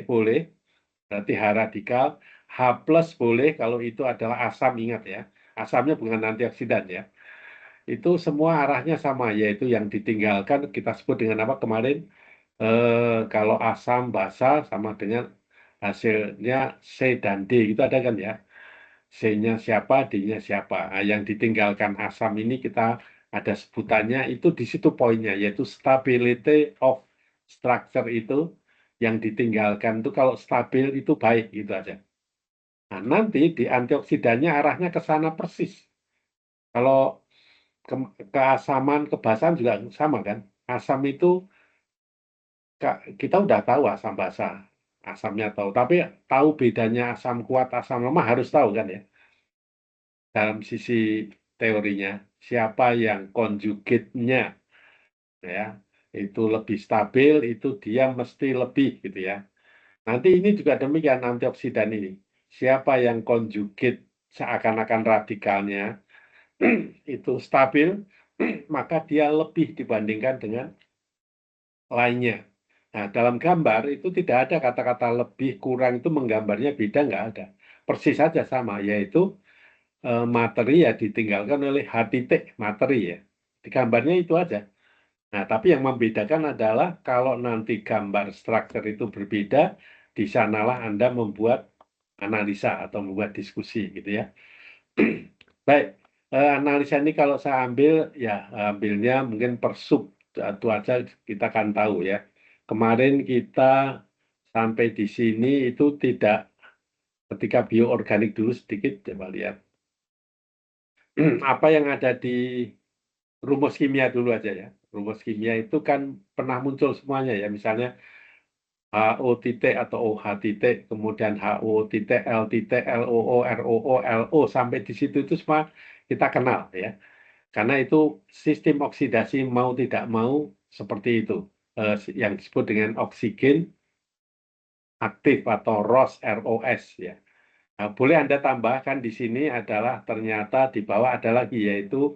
boleh, berarti H radikal. H plus boleh kalau itu adalah asam, ingat ya. Asamnya bukan antioksidan ya. Itu semua arahnya sama, yaitu yang ditinggalkan kita sebut dengan apa kemarin? Kalau asam basa sama dengan hasilnya C dan D, itu ada kan ya. C-nya siapa, D-nya siapa. Nah, yang ditinggalkan asam ini kita ada sebutannya, itu di situ poinnya, yaitu stability of structure itu yang ditinggalkan itu kalau stabil itu baik gitu aja. Nah, nanti di antioksidannya arahnya ke sana persis. Kalau keasaman, kebasahan juga sama kan. Asam itu kita udah tahu asam basa, asamnya tahu. Tapi tahu bedanya asam kuat, asam lemah harus tahu kan ya. Dalam sisi teorinya, siapa yang konjugatnya ya itu lebih stabil, itu dia mesti lebih gitu ya. Nanti ini juga demikian antioksidan ini. Siapa yang konjugat seakan-akan radikalnya itu stabil, maka dia lebih dibandingkan dengan lainnya. Nah, dalam gambar itu tidak ada kata-kata lebih kurang itu menggambarnya beda, nggak ada. Persis saja sama, yaitu materi ya ditinggalkan oleh H titik materi ya. Di gambarnya itu aja. Nah, tapi yang membedakan adalah kalau nanti gambar struktur itu berbeda, di sanalah Anda membuat analisa atau membuat diskusi gitu ya. Baik, analisa ini kalau saya ambil, ya ambilnya mungkin per sub, itu aja kita kan tahu ya. Kemarin kita sampai di sini itu tidak, ketika bioorganik dulu sedikit, coba lihat. Apa yang ada di rumus kimia dulu aja ya. Rumus kimia itu kan pernah muncul semuanya ya, misalnya HO titik atau OH titik, kemudian HO titik, L titik, LOO, ROO, LO, sampai di situ itu semua kita kenal ya. Karena itu sistem oksidasi mau tidak mau seperti itu. Yang disebut dengan oksigen aktif atau ROS ya. Nah, boleh Anda tambahkan di sini adalah ternyata di bawah ada lagi yaitu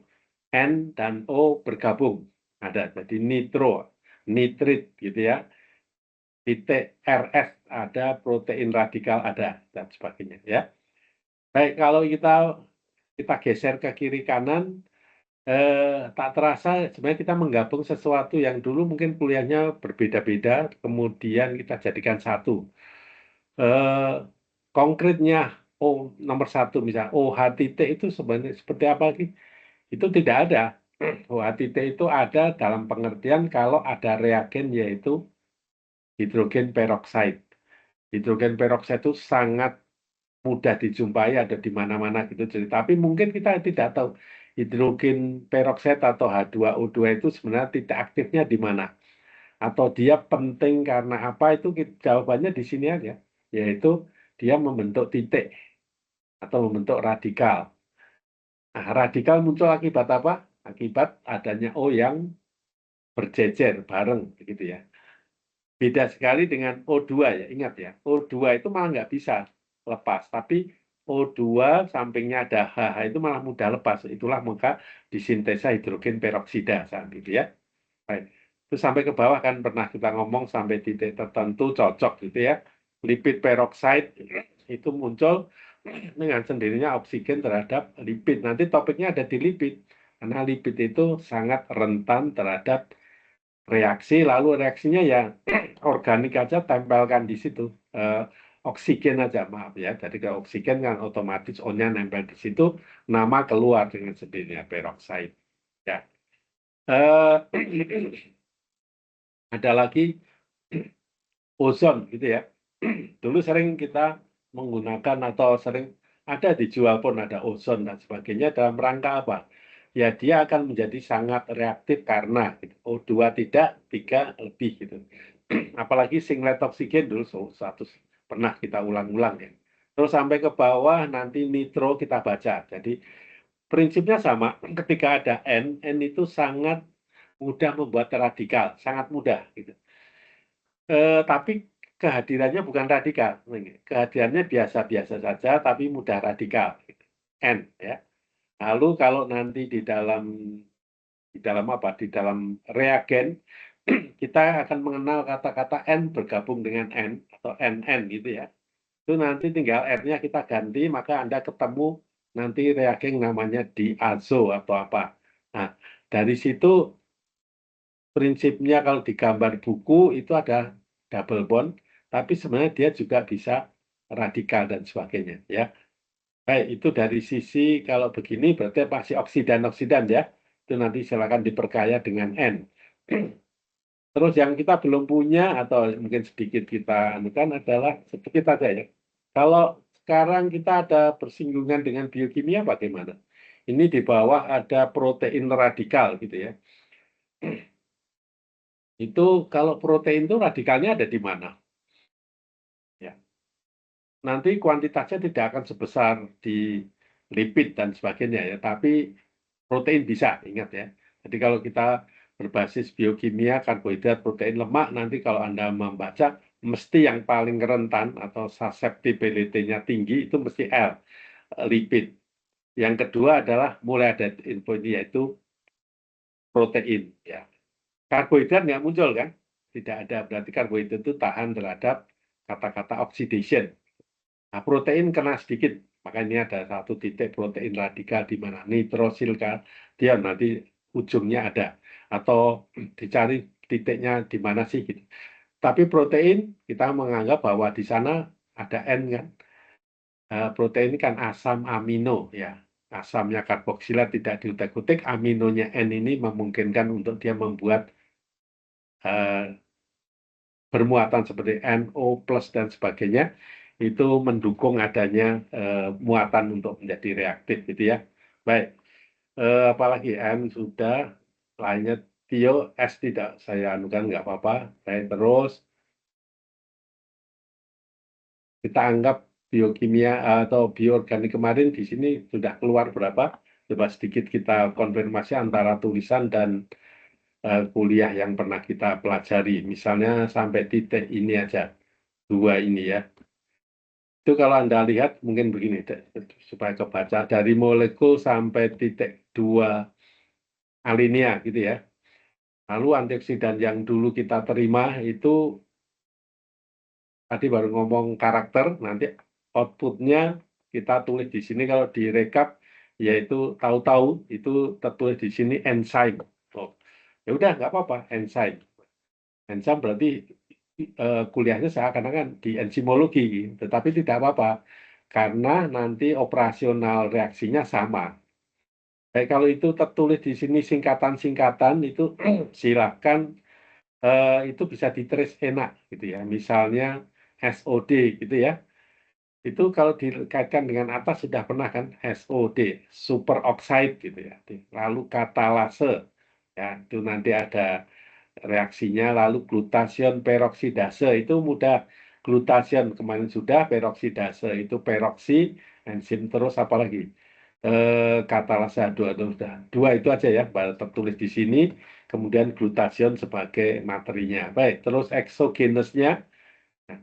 N dan O bergabung. Ada, jadi nitro, nitrit gitu ya. Titik RS ada, protein radikal ada, dan sebagainya ya. Baik, kalau kita geser ke kiri kanan, tak terasa sebenarnya kita menggabung sesuatu yang dulu mungkin kuliahnya berbeda-beda, kemudian kita jadikan satu. Eh, Konkretnya nomor satu misalnya OH titik itu sebenarnya seperti apa lagi? Itu tidak ada. OH titik itu ada dalam pengertian kalau ada reagen yaitu hidrogen peroksida. Hidrogen peroksida itu sangat mudah dijumpai, ada di mana-mana gitu. Jadi, tapi mungkin kita tidak tahu hidrogen peroksida atau H2O2 itu sebenarnya titik aktifnya di mana. Atau dia penting karena apa, itu jawabannya di sini aja. Yaitu dia membentuk titik atau membentuk radikal. Nah, radikal muncul akibat apa? Akibat adanya O yang berjejer bareng, begitu ya. Beda sekali dengan O2 ya, ingat ya. O2 itu malah nggak bisa lepas, tapi O2 sampingnya ada HH itu malah mudah lepas. Itulah maka disintesa hidrogen peroksida saat itu ya. Baik. Terus sampai ke bawah kan pernah kita ngomong sampai titik tertentu cocok gitu ya. Lipid peroksida itu muncul dengan sendirinya oksigen terhadap lipid. Nanti topiknya ada di lipid. Karena lipid itu sangat rentan terhadap reaksi, lalu reaksinya ya organik aja tempelkan di situ. Oksigen aja, maaf ya. Jadi kalau oksigen kan otomatis O-nya nempel di situ, nama keluar dengan sendirinya peroksida. Ya. Ada lagi ozon gitu ya. Dulu sering kita menggunakan atau sering ada dijual pun ada ozon dan sebagainya dalam rangka apa? Ya dia akan menjadi sangat reaktif karena gitu. O2 tidak, 3 lebih gitu. Apalagi singlet oksigen dulu satu pernah kita ulang-ulang ya. Terus sampai ke bawah nanti nitro kita baca. Jadi prinsipnya sama. Ketika ada N itu sangat mudah membuat radikal, sangat mudah gitu. Tapi kehadirannya bukan radikal. Kehadirannya biasa-biasa saja, tapi mudah radikal. N ya. Lalu kalau nanti di dalam apa? Di dalam reagen kita akan mengenal kata-kata N bergabung dengan N atau NN gitu ya. Itu nanti tinggal R-nya kita ganti, maka Anda ketemu nanti reagen namanya diazo atau apa. Nah, dari situ prinsipnya kalau di gambar buku itu ada double bond, tapi sebenarnya dia juga bisa radikal dan sebagainya ya. Baik, itu dari sisi kalau begini berarti masih oksidan-oksidan ya. Itu nanti silakan diperkaya dengan N. Terus yang kita belum punya atau mungkin sedikit kita anukan adalah sedikit aja ya. Kalau sekarang kita ada bersinggungan dengan biokimia bagaimana? Ini di bawah ada protein radikal gitu ya. Itu kalau protein itu radikalnya ada di mana? Ya. Nanti kuantitasnya tidak akan sebesar di lipid dan sebagainya ya, tapi protein bisa, ingat ya. Jadi kalau kita berbasis biokimia, karbohidrat, protein, lemak, nanti kalau Anda membaca, mesti yang paling rentan atau susceptibility-nya tinggi itu mesti L, lipid. Yang kedua adalah mulai ada info ini yaitu protein. Ya. Karbohidrat nggak muncul kan? Tidak ada, berarti karbohidrat itu tahan terhadap kata-kata oxidation. Nah, protein kena sedikit, maka ini ada satu titik protein radikal di mana nitrosil dia nanti ujungnya ada, atau dicari titiknya di mana sih gitu. Tapi protein kita menganggap bahwa di sana ada N kan. Protein kan asam amino ya. Asamnya karboksilat tidak diutak-utik, aminonya N ini memungkinkan untuk dia membuat bermuatan seperti NO plus dan sebagainya itu mendukung adanya muatan untuk menjadi reaktif gitu ya. Baik, apalagi M sudah, lainnya Tio S tidak saya anukan nggak apa-apa. Baik, terus kita anggap biokimia atau bioorganik kemarin di sini sudah keluar berapa? Coba sedikit kita konfirmasi antara tulisan dan kuliah yang pernah kita pelajari. Misalnya sampai titik ini aja, dua ini ya. Itu kalau Anda lihat mungkin begini, supaya kebaca dari molekul sampai titik 2 alinea gitu ya. Lalu antioksidan yang dulu kita terima itu tadi baru ngomong karakter, nanti outputnya kita tulis di sini kalau direkap yaitu tahu-tahu itu tertulis di sini enzyme. Oh, ya udah nggak apa-apa enzyme. Enzyme berarti kuliahnya seakan-akan di enzimologi, tetapi tidak apa-apa karena nanti operasional reaksinya sama. Baik, kalau itu tertulis di sini singkatan-singkatan itu silakan itu bisa ditulis enak gitu ya. Misalnya SOD gitu ya. Itu kalau dikaitkan dengan atas sudah pernah kan SOD, superoxide gitu ya. Lalu katalase ya, itu nanti ada reaksinya, lalu glutasion peroksidase itu mudah. Glutasion kemarin sudah, peroksidase itu peroksi, enzim terus apalagi katalase dua itu aja ya, baru tertulis di sini. Kemudian glutasion sebagai materinya. Baik, terus eksogenesnya, nah,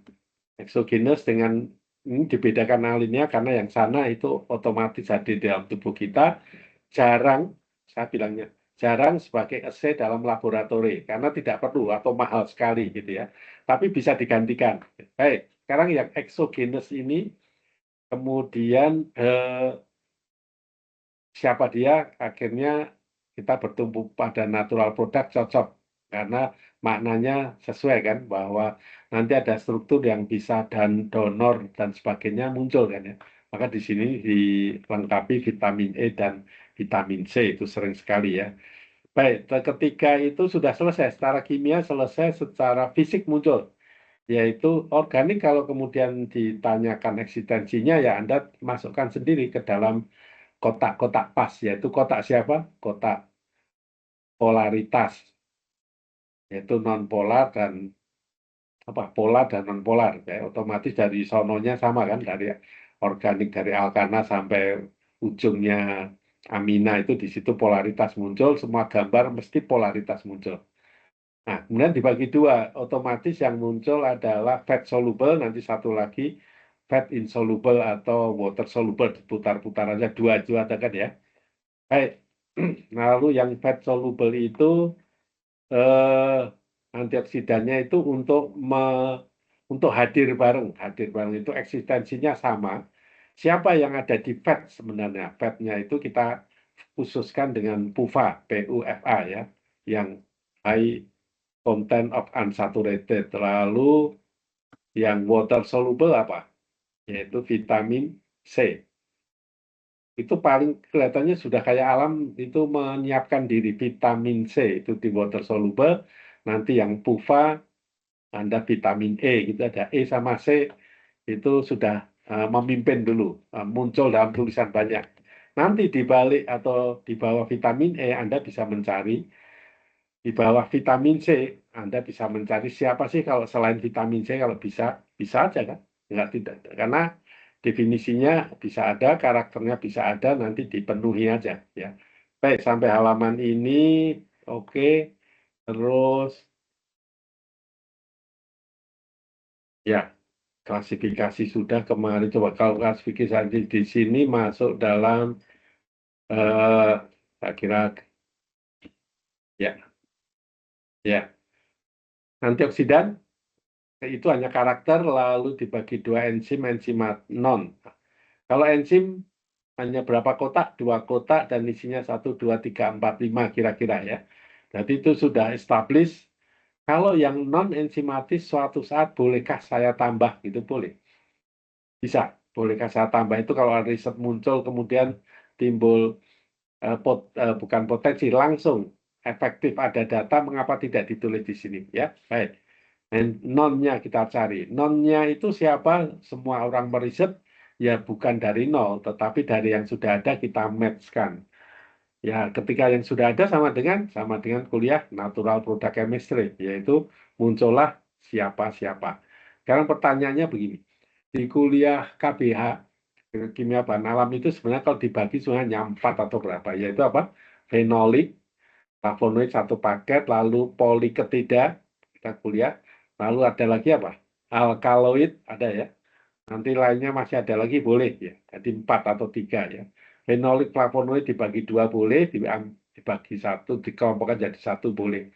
eksogenes dengan ini dibedakan alinea karena yang sana itu otomatis hadir di dalam tubuh kita, jarang, saya bilangnya jarang sebagai assay dalam laboratori karena tidak perlu atau mahal sekali gitu ya. Tapi bisa digantikan. Baik, sekarang yang eksogenes ini kemudian siapa dia akhirnya kita bertumpu pada natural product cocok karena maknanya sesuai kan bahwa nanti ada struktur yang bisa dan donor dan sebagainya muncul kan ya. Maka di sini dilengkapi vitamin E dan vitamin C itu sering sekali ya. Baik, ketika itu sudah selesai secara kimia, selesai secara fisik muncul, yaitu organik. Kalau kemudian ditanyakan eksistensinya ya Anda masukkan sendiri ke dalam kotak-kotak pas, yaitu kotak siapa? Kotak polaritas, yaitu non-polar dan apa polar dan non-polar. Ya, otomatis dari sononya sama kan, dari organik dari alkana sampai ujungnya amina itu di situ polaritas muncul, semua gambar mesti polaritas muncul. Nah, kemudian dibagi dua, otomatis yang muncul adalah fat soluble, nanti satu lagi fat insoluble atau water soluble, diputar-putar aja dua itu ada kan ya. Baik, lalu yang fat soluble itu eh, antioksidannya itu untuk hadir bareng itu eksistensinya sama. Siapa yang ada di fat sebenarnya? Fatnya itu kita khususkan dengan PUFA, PUFA ya, yang high content of unsaturated. Lalu yang water soluble apa? Yaitu vitamin C. Itu paling kelihatannya sudah kayak alam itu menyiapkan diri vitamin C itu di water soluble. Nanti yang PUFA Anda vitamin E gitu ada E sama C itu sudah memimpin dulu muncul dalam tulisan banyak. Nanti di balik atau di bawah vitamin E Anda bisa mencari di bawah vitamin C Anda bisa mencari siapa sih kalau selain vitamin C kalau bisa aja kan? Enggak tidak karena definisinya bisa ada, karakternya bisa ada, nanti dipenuhi aja ya. Baik, sampai halaman ini oke. Terus ya, klasifikasi sudah kemarin coba kalau klasifikasi di sini masuk dalam saya kira ya ya antioksidan itu hanya karakter lalu dibagi dua enzim non. Kalau enzim hanya berapa kotak? Dua kotak dan isinya 1, 2, 3, 4, 5 kira-kira ya. Jadi itu sudah established. Kalau yang non enzimatis suatu saat bolehkah saya tambah? Gitu boleh. Bisa. Bolehkah saya tambah itu kalau riset muncul kemudian timbul bukan potensi langsung efektif ada data mengapa tidak ditulis di sini ya. Baik. Dan nonnya kita cari. Nonnya itu siapa? Semua orang meriset ya bukan dari nol, tetapi dari yang sudah ada kita match-kan. Ya, ketika yang sudah ada sama dengan kuliah natural product chemistry, yaitu muncullah siapa-siapa. Sekarang pertanyaannya begini, di kuliah KBH, kimia bahan alam itu sebenarnya kalau dibagi sebenarnya 4 atau berapa, yaitu apa? Fenolik, flavonoid satu paket, lalu poliketida, kita kuliah, lalu ada lagi apa? Alkaloid, ada ya. Nanti lainnya masih ada lagi boleh ya. Jadi 4 atau 3 ya. Fenolik flavonoid dibagi 2 boleh, dibagi 1, dikelompokkan jadi 1 boleh.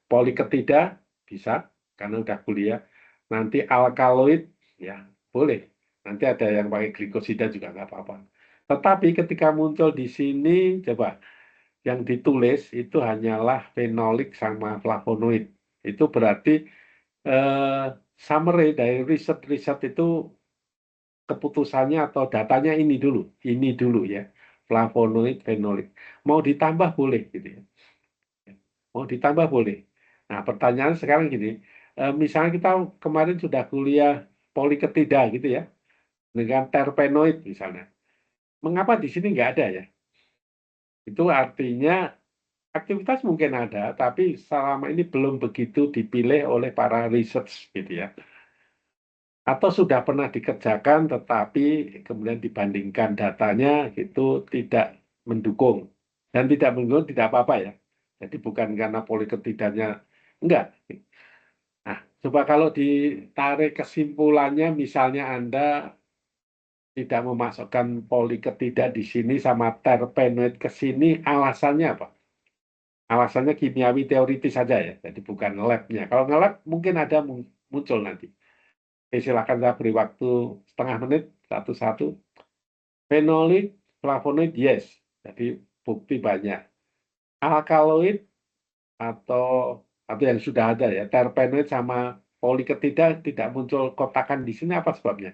Poliketida bisa karena udah kuliah. Nanti alkaloid ya boleh. Nanti ada yang pakai glikosida juga nggak apa-apa. Tetapi ketika muncul di sini coba yang ditulis itu hanyalah fenolik sama flavonoid. Itu berarti eh, summary dari riset-riset itu keputusannya atau datanya ini dulu ya, flavonoid, fenolik. Mau ditambah boleh gitu ya, mau ditambah boleh. Nah pertanyaan sekarang gini, misalnya kita kemarin sudah kuliah poliketida gitu ya, dengan terpenoid misalnya, mengapa di sini nggak ada ya? Itu artinya aktivitas mungkin ada, tapi selama ini belum begitu dipilih oleh para research gitu ya. Atau sudah pernah dikerjakan tetapi kemudian dibandingkan datanya itu tidak mendukung dan tidak mendukung tidak apa-apa ya. Jadi bukan karena poliketidanya enggak. Nah, coba kalau ditarik kesimpulannya misalnya Anda tidak memasukkan poliketida di sini sama terpenoid ke sini alasannya apa? Alasannya kimiawi teoritis saja ya. Jadi bukan labnya. Kalau nge-lab mungkin ada muncul nanti. Silakan saya beri waktu setengah menit satu-satu. Fenolik, flavonoid, yes. Jadi bukti banyak. Alkaloid atau yang sudah ada ya, terpenoid sama poliketida tidak muncul kotakan di sini apa sebabnya?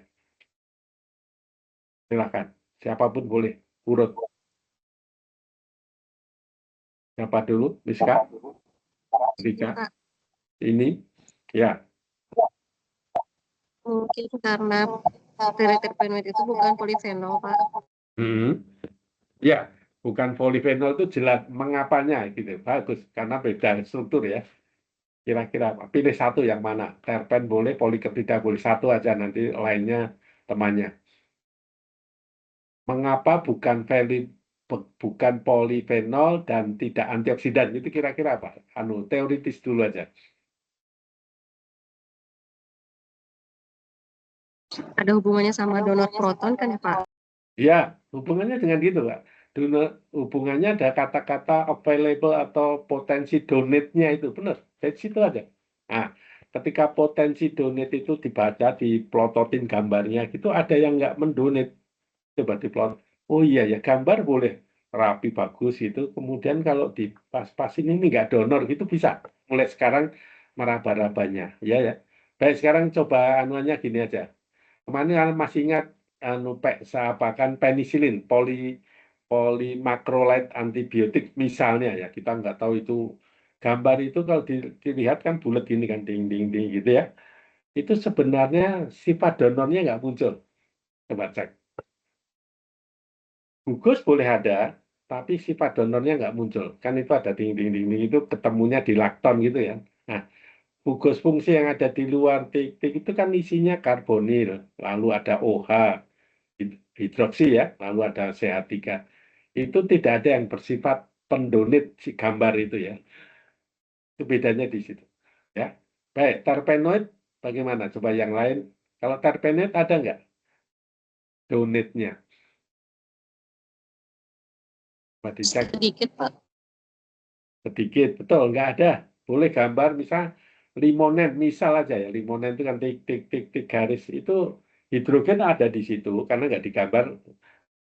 Silakan. Siapapun boleh urut. Siapa dulu? Miska? Rika? Kak, Ini? Ya. mungkin karena terpenoid itu bukan polifenol, Pak. Hmm. Ya, bukan polifenol itu jelas mengapanya gitu. Bagus, karena beda struktur ya. Kira-kira pilih satu yang mana? Terpen boleh, poliketida boleh. Satu aja nanti lainnya temannya. Mengapa bukan polifenol dan tidak antioksidan? Itu kira-kira apa? Teoritis dulu aja. Ada hubungannya sama donor proton kan ya, Pak? Ya, hubungannya dengan gitu, Pak. Hubungannya ada kata-kata available atau potensi donate-nya itu. Benar, dari situ aja. Nah, ketika potensi donate itu dibaca, diplototin gambarnya, gitu ada yang nggak mendonate. Coba diplot. Oh iya ya, gambar boleh rapi, bagus gitu. Kemudian kalau di pas-pasin ini nggak donor, gitu bisa. Mulai sekarang meraba-rabanya. Ya, ya. Baik, sekarang coba anuannya gini aja. Kemarin kalian masih ingat anu apakan penisilin, polimakrolid antibiotik misalnya ya, kita nggak tahu itu gambar itu kalau dilihat kan bulat gini kan, ding ding ding gitu ya. Itu sebenarnya sifat donornya nggak muncul. Coba cek. Gugus boleh ada, tapi sifat donornya nggak muncul. Kan itu ada ding ding ding ding itu ketemunya di lakton gitu ya. Nah, gugus fungsi yang ada di luar tik-tik itu kan isinya karbonil, lalu ada OH, hidroksi ya, lalu ada CH3. Itu tidak ada yang bersifat pendonit si gambar itu ya. Itu bedanya di situ. Ya. Baik, terpenoid bagaimana? Coba yang lain. Kalau terpenoid ada nggak donitnya? Coba dicek Sedikit, Pak. sedikit. Betul, nggak ada. Boleh gambar misal limonen, misal aja ya. Limonen itu kan tik tik tik tik garis. Itu hidrogen ada di situ karena nggak digambar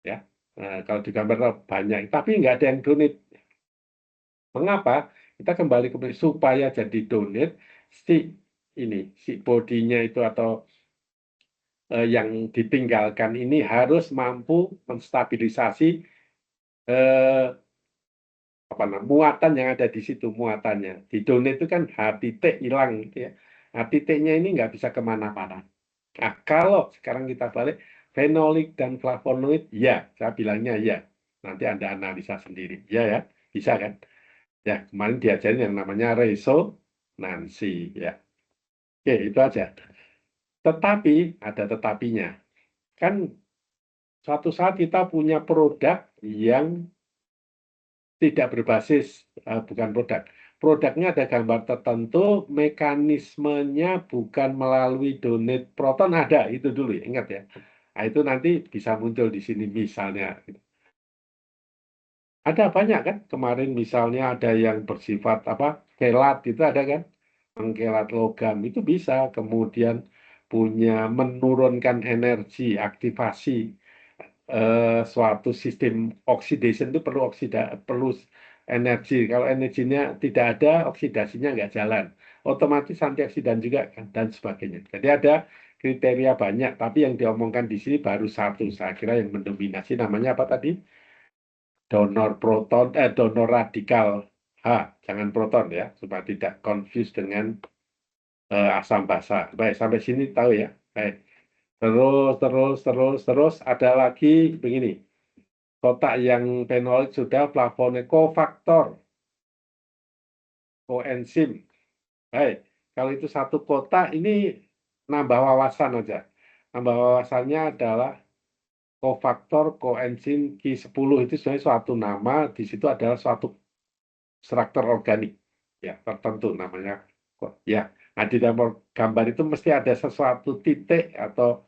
ya. Nah, kalau digambar banyak, tapi nggak ada yang donit. Mengapa? Kita kembali ke supaya jadi donit si si bodinya itu atau yang ditinggalkan ini harus mampu menstabilisasi eh, apa namanya muatan yang ada di situ muatannya. Di donit itu kan H titik hilang gitu ya. H titiknya ini nggak bisa kemana-mana. Nah, kalau sekarang kita balik fenolik dan flavonoid, ya, saya bilangnya ya. Nanti Anda analisa sendiri, ya ya, bisa kan? Ya, kemarin diajarin yang namanya resonansi, ya. Oke, itu aja. Tetapi, ada tetapinya. Kan suatu saat kita punya produk yang tidak berbasis, bukan produk. Produknya ada gambar tertentu, mekanismenya bukan melalui donate proton, ada, itu dulu ya, ingat ya. Nah, itu nanti bisa muncul di sini misalnya. Ada banyak kan, kemarin misalnya ada yang bersifat apa, kelat itu ada kan, mengkelat logam itu bisa, kemudian punya menurunkan energi, aktivasi suatu sistem oxidation itu perlu energi. Kalau energinya tidak ada, oksidasinya nggak jalan. Otomatis antioksidan juga kan, dan sebagainya. Jadi ada kriteria banyak, tapi yang diomongkan di sini baru satu. Saya kira yang mendominasi namanya apa tadi? Donor proton, donor radikal H, jangan proton ya, supaya tidak confuse dengan asam basa. Baik, sampai sini tahu ya. Baik. Terus, ada lagi begini. Kotak yang fenolik sudah, flavonoid, kofaktor, koenzim. Baik, kalau itu satu kotak, ini nambah wawasan aja. Nambah wawasannya adalah kofaktor, koenzim Q10 itu sebenarnya suatu nama, di situ adalah suatu struktur organik ya tertentu namanya kok ya. Nah, di dalam gambar itu mesti ada sesuatu titik atau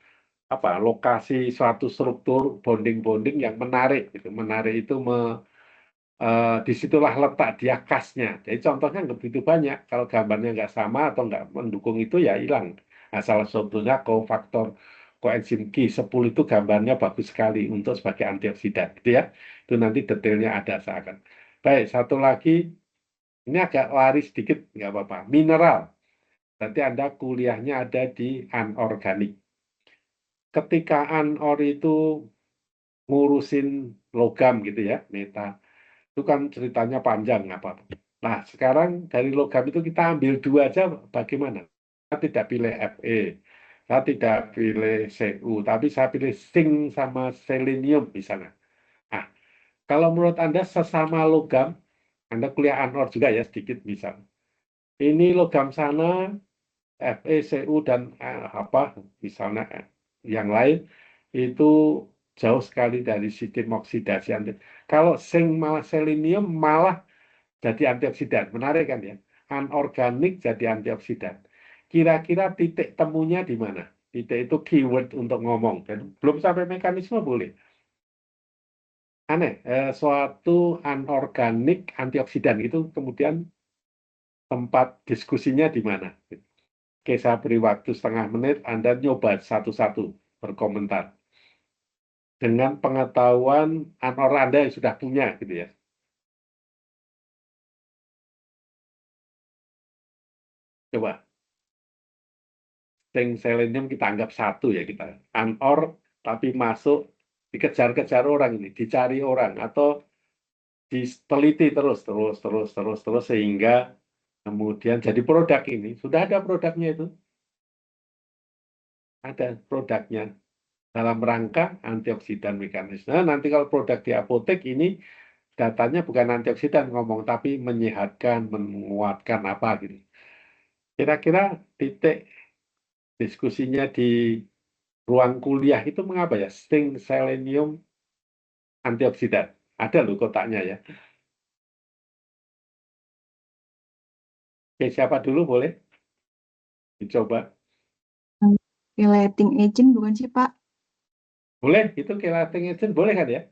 apa lokasi suatu struktur bonding-bonding yang menarik gitu. Menarik itu disitulah letak dia khasnya. Jadi contohnya nggak begitu banyak. Kalau gambarnya nggak sama atau nggak mendukung itu ya hilang. Nah, salah satunya kofaktor koenzim Q10 itu gambarnya bagus sekali untuk sebagai antioksidan gitu ya. Itu nanti detailnya ada seakan. Baik, satu lagi ini agak lari sedikit, nggak apa-apa. Mineral. Nanti Anda kuliahnya ada di anorganik. Ketika anor itu ngurusin logam gitu ya, meta. Itu kan ceritanya panjang, nggak apa-apa. Nah, sekarang dari logam itu kita ambil dua aja, bagaimana? Saya tidak pilih Fe, saya tidak pilih Cu, tapi saya pilih zinc sama selenium misalnya. Nah, kalau menurut Anda sesama logam, Anda kuliah anor juga ya sedikit misalnya. Ini logam sana, Fe, Cu, dan apa misalnya yang lain itu jauh sekali dari sistem oksidasi. Kalau zinc malah selenium malah jadi antioksidan. Menarik kan ya? Anorganik jadi antioksidan. Kira-kira titik temunya di mana? Titik itu keyword untuk ngomong. Dan belum sampai mekanisme boleh. Aneh, suatu anorganik antioksidan itu kemudian tempat diskusinya di mana. Oke, saya beri waktu setengah menit, Anda nyoba satu-satu berkomentar. Dengan pengetahuan anor Anda yang sudah punya, gitu ya. Coba. Zinc selenium kita anggap satu ya kita. Anor, tapi masuk, dikejar-kejar orang ini, dicari orang, atau diteliti terus, sehingga kemudian jadi produk ini. Sudah ada produknya itu. Ada produknya. Dalam rangka antioksidan mekanisme. Nah, nanti kalau produk di apotek ini datanya bukan antioksidan ngomong, tapi menyehatkan, menguatkan apa gitu. Kira-kira titik diskusinya di ruang kuliah itu mengapa ya? Zinc, selenium, antioksidan. Ada loh kotaknya ya. Oke, siapa dulu boleh? Dicoba. Chelating agent bukan sih, Pak? Boleh, itu chelating agent boleh kan ya?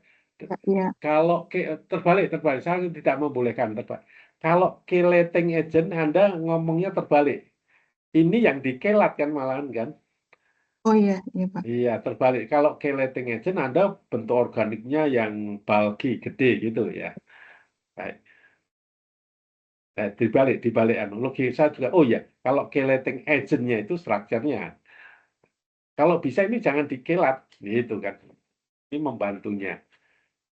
Iya. Kalau terbalik, saya tidak membolehkan terbalik. Kalau chelating agent Anda ngomongnya terbalik. Ini yang dikelat kan malahan kan? Oh iya, iya, Pak. Iya, terbalik. Kalau chelating agent Anda bentuk organiknya yang bulky, gede gitu ya. Baik. Nah, dibalik analogi saya juga. Oh ya, kalau chelating agentnya itu strukturnya. Kalau bisa ini jangan dikelat, gitu kan. Ini membantunya.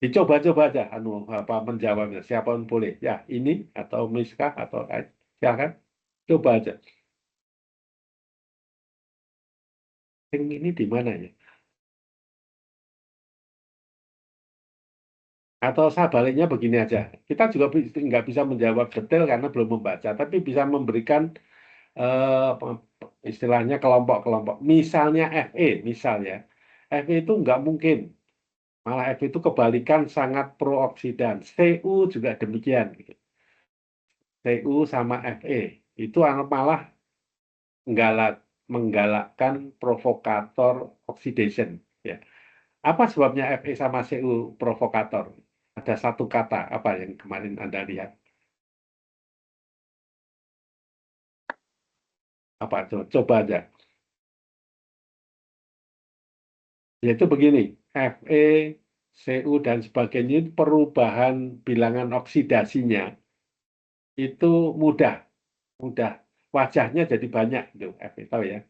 Dicoba-coba aja, apa menjawabnya. Siapapun boleh. Ya, ini atau Miska atau lain. Silakan, coba aja. Ini di mana ya? Atau saya baliknya begini aja. Kita juga nggak bisa menjawab detail karena belum membaca, tapi bisa memberikan istilahnya kelompok-kelompok. Misalnya FE, misalnya. FE itu nggak mungkin. Malah FE itu kebalikan sangat prooksidan. CU juga demikian. CU sama FE. Itu malah menggalakkan provokator oxidation. Ya. Apa sebabnya Fe sama Cu provokator? Ada satu kata, apa yang kemarin Anda lihat? Apa? Coba aja. Yaitu begini, Fe, Cu, dan sebagainya itu perubahan bilangan oksidasinya itu mudah. Mudah. Wajahnya jadi banyak. Gitu. Fe, tahu ya?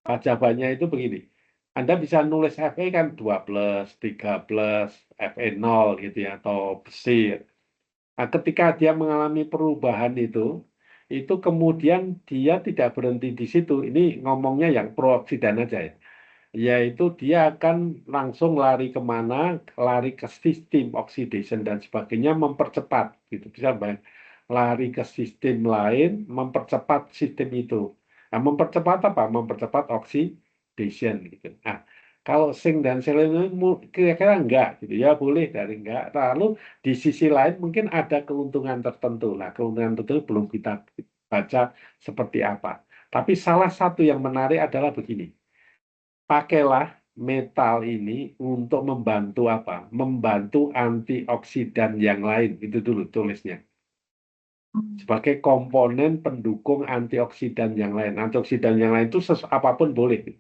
Wajah banyak itu begini. Anda bisa nulis Fe kan 2 plus, 3 plus, Fe0 gitu ya, atau besi. Nah, ketika dia mengalami perubahan itu kemudian dia tidak berhenti di situ. Ini ngomongnya yang prooksidan aja ya. Yaitu dia akan langsung lari kemana, lari ke sistem oxidation dan sebagainya, mempercepat. Gitu. Bisa bayang, lari ke sistem lain, mempercepat sistem itu. Nah, mempercepat apa? Mempercepat oxidation. Gitu. Nah, kalau zinc dan selenium kira-kira enggak, gitu ya boleh dari enggak. Lalu di sisi lain mungkin ada keuntungan tertentu. Nah, keuntungan tertentu belum kita baca seperti apa. Tapi salah satu yang menarik adalah begini. Pakailah metal ini untuk membantu apa? Membantu antioksidan yang lain. Itu dulu tulisnya. Sebagai komponen pendukung antioksidan yang lain. Antioksidan yang lain itu apapun boleh.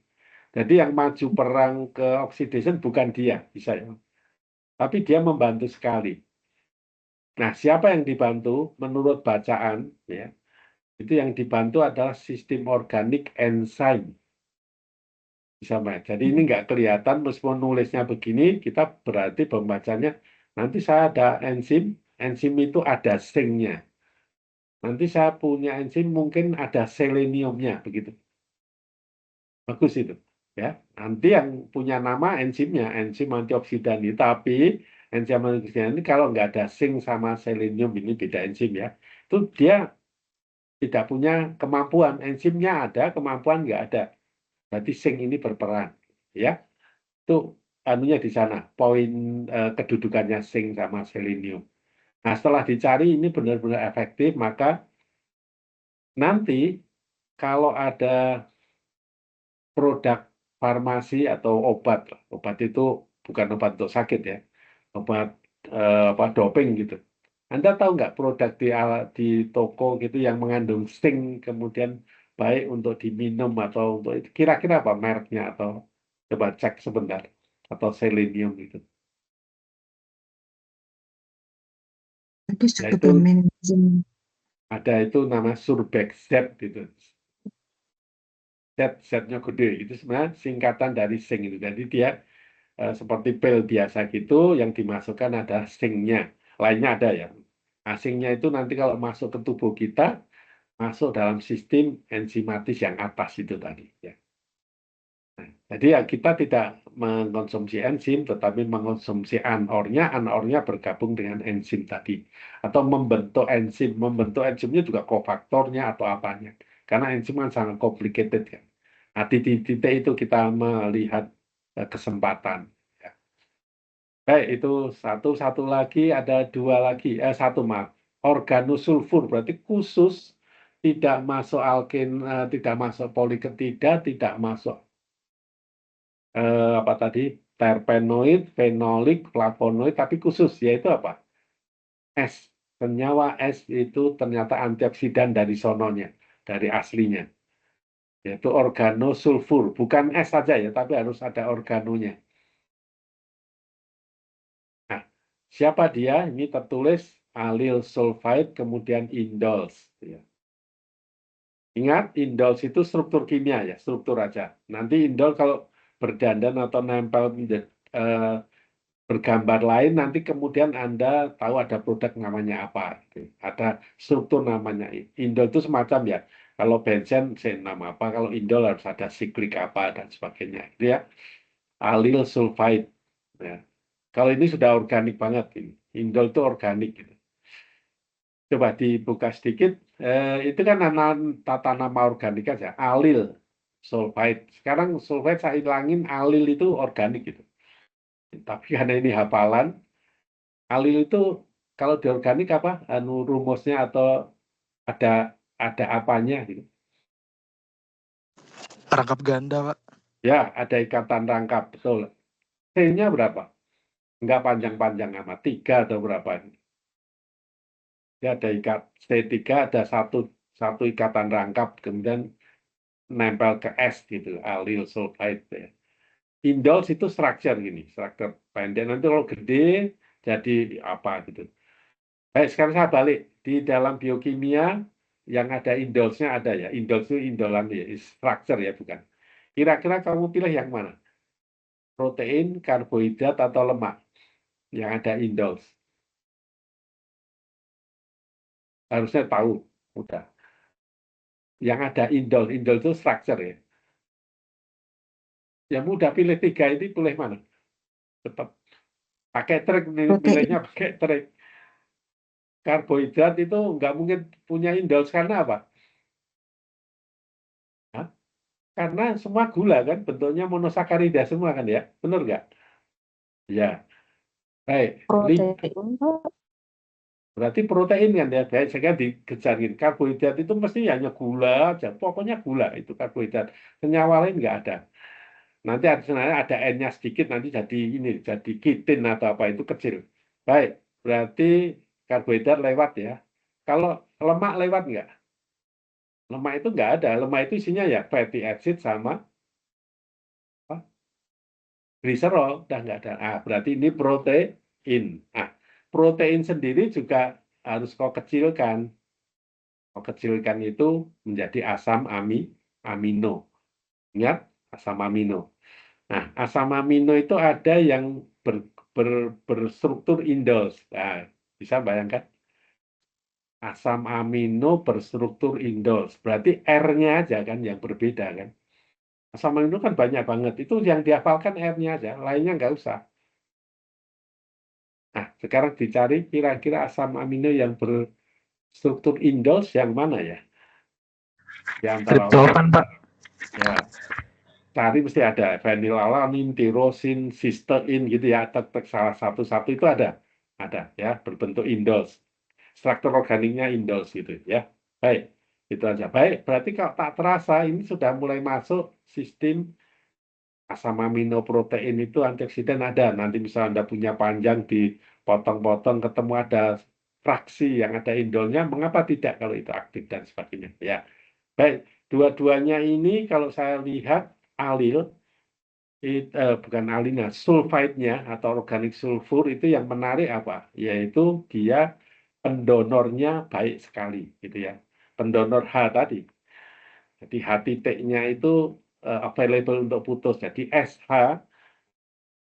Jadi yang maju perang ke oxidation bukan dia, bisa ya. Tapi dia membantu sekali. Nah, siapa yang dibantu? Menurut bacaan, ya, itu yang dibantu adalah sistem organik enzim. Bisa, Mbak. Jadi ini nggak kelihatan, meskipun nulisnya begini, kita berarti pembacanya, nanti saya ada enzim itu ada zinc-nya. Nanti saya punya enzim mungkin ada seleniumnya, begitu. Bagus itu. Ya, nanti yang punya nama enzimnya, enzim antioksidan ini. Tapi enzim antioksidan ini kalau nggak ada zinc sama selenium, ini beda enzim ya. Itu dia tidak punya kemampuan. Enzimnya ada, kemampuan nggak ada. Berarti zinc ini berperan. Ya, itu anunya di sana, poin kedudukannya zinc sama selenium. Nah, setelah dicari ini benar-benar efektif, maka nanti kalau ada produk farmasi atau obat itu bukan obat untuk sakit ya, obat apa doping gitu. Anda tahu nggak produk di toko gitu yang mengandung zinc kemudian baik untuk diminum atau untuk itu kira-kira apa mereknya atau coba cek sebentar atau selenium itu. Itu Yaitu suplemen zinc. ada itu nama Surbex Z gitu. Z-nya gede itu sebenarnya singkatan dari zinc itu. Jadi dia seperti pil biasa gitu yang dimasukkan ada zinc-nya. Lainnya ada ya. Zinc-nya itu nanti kalau masuk ke tubuh kita masuk dalam sistem enzimatis yang atas itu tadi ya. Jadi ya kita tidak mengkonsumsi enzim, tetapi mengkonsumsi anornya, anornya bergabung dengan enzim tadi. Atau membentuk enzimnya juga kofaktornya atau apanya. Karena enzim kan sangat complicated kan. Nah, di titik itu kita melihat kesempatan. Ya. Baik, itu satu lagi, ada dua lagi, satu maaf. Organosulfur, berarti khusus tidak masuk alken, tidak masuk poliketida, tidak masuk apa tadi terpenoid, fenolik, flavonoid, tapi khusus yaitu apa? S. Senyawa S itu ternyata antioksidan dari sononya, dari aslinya, yaitu organosulfur. Bukan S saja ya, tapi harus ada organonya. Nah, siapa dia? Ini tertulis allyl sulfide, kemudian indols. Ya. Ingat, indols itu struktur kimia ya, struktur aja. Nanti indol kalau berdandan atau nempel bergambar lain, nanti kemudian Anda tahu ada produk namanya apa. Gitu. Ada struktur namanya. Indol itu semacam ya, kalau benzen nama apa, kalau indol harus ada siklik apa, dan sebagainya. Itu ya, allyl sulfide. Ya. Kalau ini sudah organik banget. Ini. Indol itu organik. Gitu. Coba dibuka sedikit. Itu kan tata nama organik aja. Allyl sulfide. Sekarang sulfide saya hilangin, allyl itu organik gitu. Tapi karena ini hafalan, alil itu kalau di organik apa? Anu rumusnya atau ada ada apanya gitu. Rangkap ganda, Pak. Ya, ada ikatan rangkap, betul. C-nya berapa? Enggak panjang-panjang amat, 3 atau berapa? Ya, ada C3 ada satu ikatan rangkap, kemudian nempel ke S gitu, alil sulfide. Ya. Indols itu structure gini, structure pendek. Nanti kalau gede jadi apa gitu. Baik, sekarang saya balik. Di dalam biokimia, yang ada indolsnya ada ya. Indols itu indolan ya, structure ya, bukan. Kira-kira kamu pilih yang mana? Protein, karbohidrat, atau lemak? Yang ada indols. Harusnya tahu. Udah. Yang ada indol itu structure ya. Yang mudah pilih 3 ini, pilih mana? Tetap. Pakai trik, milihnya Protein. pakai trik. Karbohidrat itu nggak mungkin punya indols karena apa? Hah? Karena semua gula kan, bentuknya monosakarida semua kan ya, benar nggak? Ya, baik. Protein. Berarti protein kan ya, baik saya dikejarin. Karbohidrat itu mesti hanya gula aja, pokoknya gula itu karbohidrat. Senyawa lain nggak ada. Nanti ada sebenarnya ada N-nya sedikit, nanti jadi ini, jadi kitin atau apa itu kecil. Baik, berarti karbohidrat lewat ya. Kalau lemak lewat nggak? Lemak itu nggak ada. Lemak itu isinya ya fatty acid sama apa? Gliserol, udah nggak ada. Ah, berarti ini protein. Ah, protein sendiri juga harus kau kecilkan. Kau kecilkan itu menjadi asam amino. Ingat, asam amino. Nah, asam amino itu ada yang berstruktur indols. Nah, bisa bayangkan? Asam amino berstruktur indols. Berarti R-nya aja kan yang berbeda kan. Asam amino kan banyak banget. Itu yang dihafalkan R-nya aja. Lainnya nggak usah. Nah, sekarang dicari kira-kira asam amino yang berstruktur indols yang mana ya? Di antara Triptofan, Pak. ya, cari mesti ada fenilalanin, tirosin, sistein gitu ya. Tek salah satu itu ada ya berbentuk indols. Struktur organiknya indols gitu ya. Baik, itu aja. Baik, berarti kalau tak terasa ini sudah mulai masuk sistem asam amino protein itu antioksidan ada. Nanti misalnya Anda punya panjang dipotong-potong ketemu ada fraksi yang ada indolnya, mengapa tidak kalau itu aktif dan sebagainya. Ya, baik. Dua-duanya ini kalau saya lihat alil, bukan alilnya, sulfide-nya atau organik sulfur itu yang menarik apa? Yaitu dia pendonornya baik sekali, gitu ya. Pendonor H tadi. Jadi H titiknya itu available untuk putus. Jadi SH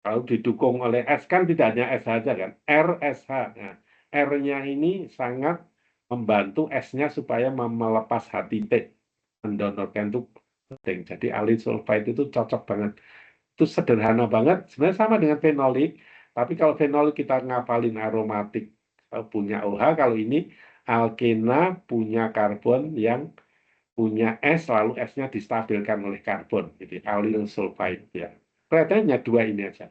kalau didukung oleh S kan tidak hanya S saja kan, RSH. Nah, R-nya ini sangat membantu S-nya supaya melepas H titik, mendonorkan itu penting. Jadi alil sulfide itu cocok banget. Itu sederhana banget. Sebenarnya sama dengan fenolik, tapi kalau fenolik kita ngapalin aromatik punya OH, kalau ini alkena punya karbon yang punya S, lalu S-nya distabilkan oleh karbon. Jadi alil sulfide ya. Kelihatannya dua ini aja.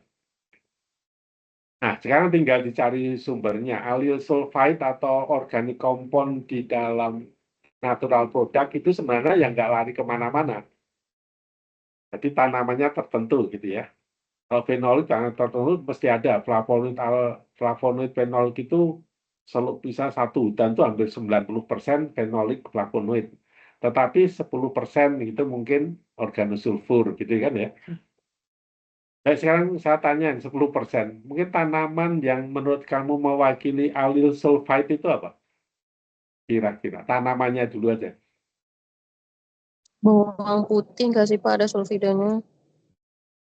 Nah, sekarang tinggal dicari sumbernya. Allyl sulfide atau organic compound di dalam natural product itu sebenarnya yang nggak lari kemana-mana. Jadi tanamannya tertentu gitu ya. Kalau fenolik tanaman tertentu mesti ada. Flavonoid fenolik itu selalu bisa satu dan itu hampir 90% fenolik flavonoid. Tetapi 10% itu mungkin organosulfur gitu kan ya. Baik, sekarang saya tanya yang 10%. Mungkin tanaman yang menurut kamu mewakili allyl sulfide itu apa? Kira-kira. Tanamannya dulu aja. Bawang putih nggak sih Pak ada sulfidanya?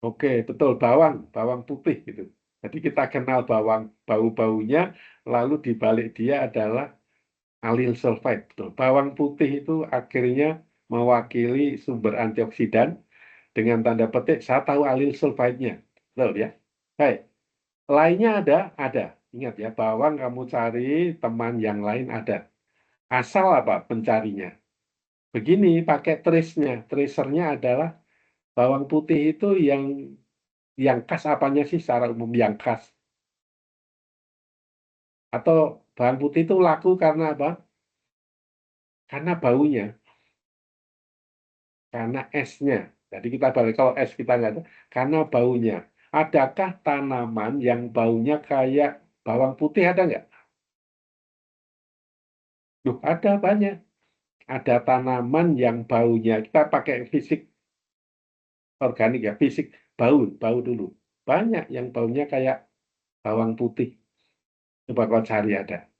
Oke, betul. Bawang. Bawang putih gitu. Jadi kita kenal bawang bau-baunya, lalu di balik dia adalah allyl sulfide. Betul. Bawang putih itu akhirnya mewakili sumber antioksidan. Dengan tanda petik, saya tahu allyl sulfide-nya. Betul ya? Baik. Lainnya ada? Ada. Ingat ya, bawang kamu cari, teman yang lain ada. Asal apa pencarinya? Begini, pakai trace-nya. Tracernya adalah bawang putih itu yang khas apanya sih secara umum yang khas? Atau bawang putih itu laku karena apa? Karena baunya, karena esnya. Jadi kita balik, kalau es kita nggak ada, karena baunya. Adakah tanaman yang baunya kayak bawang putih, ada nggak? Loh, ada banyak. Ada tanaman yang baunya, kita pakai fisik organik ya, fisik bau dulu. Banyak yang baunya kayak bawang putih. Coba kau cari ada.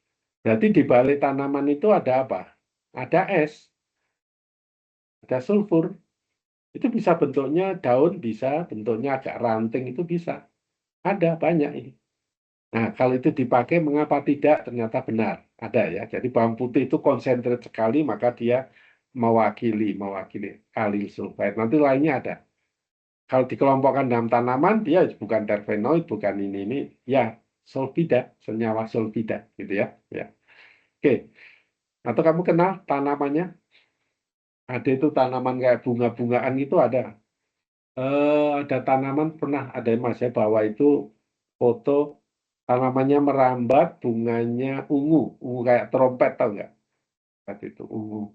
Berarti di balik tanaman itu ada apa? Ada es, ada sulfur. Itu bisa bentuknya daun, bisa bentuknya agak ranting, itu bisa. Ada banyak ini. Nah, kalau itu dipakai, mengapa tidak? Ternyata benar. Ada ya. Jadi bawang putih itu konsentrat sekali, maka dia mewakili allyl sulfide. Nanti lainnya ada. Kalau dikelompokkan dalam tanaman, dia bukan terpenoid, bukan ini ya sulfida, senyawa sulfida, gitu ya. Ya, oke. Atau kamu kenal tanamannya? Ada itu tanaman kayak bunga-bungaan itu ada. Ada tanaman pernah ada yang Mas saya bawa itu foto tanamannya merambat, bunganya ungu kayak trompet, tau nggak? Seperti itu ungu.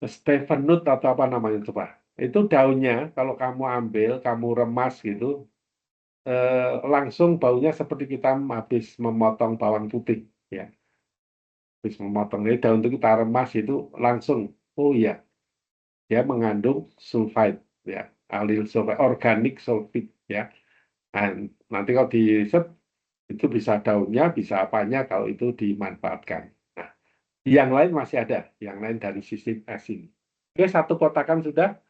Stephenut atau apa namanya coba? Itu daunnya kalau kamu ambil, kamu remas gitu, langsung baunya seperti kita habis memotong bawang putih ya, habis memotong ini daun itu kita remas itu langsung, oh iya, dia mengandung sulfide ya, allyl sulfide, organik sulfide ya. Nah, nanti kalau di riset itu bisa daunnya, bisa apanya kalau itu dimanfaatkan. Nah, yang lain masih ada, yang lain dari sisi asin. Oke, satu kotakan sudah.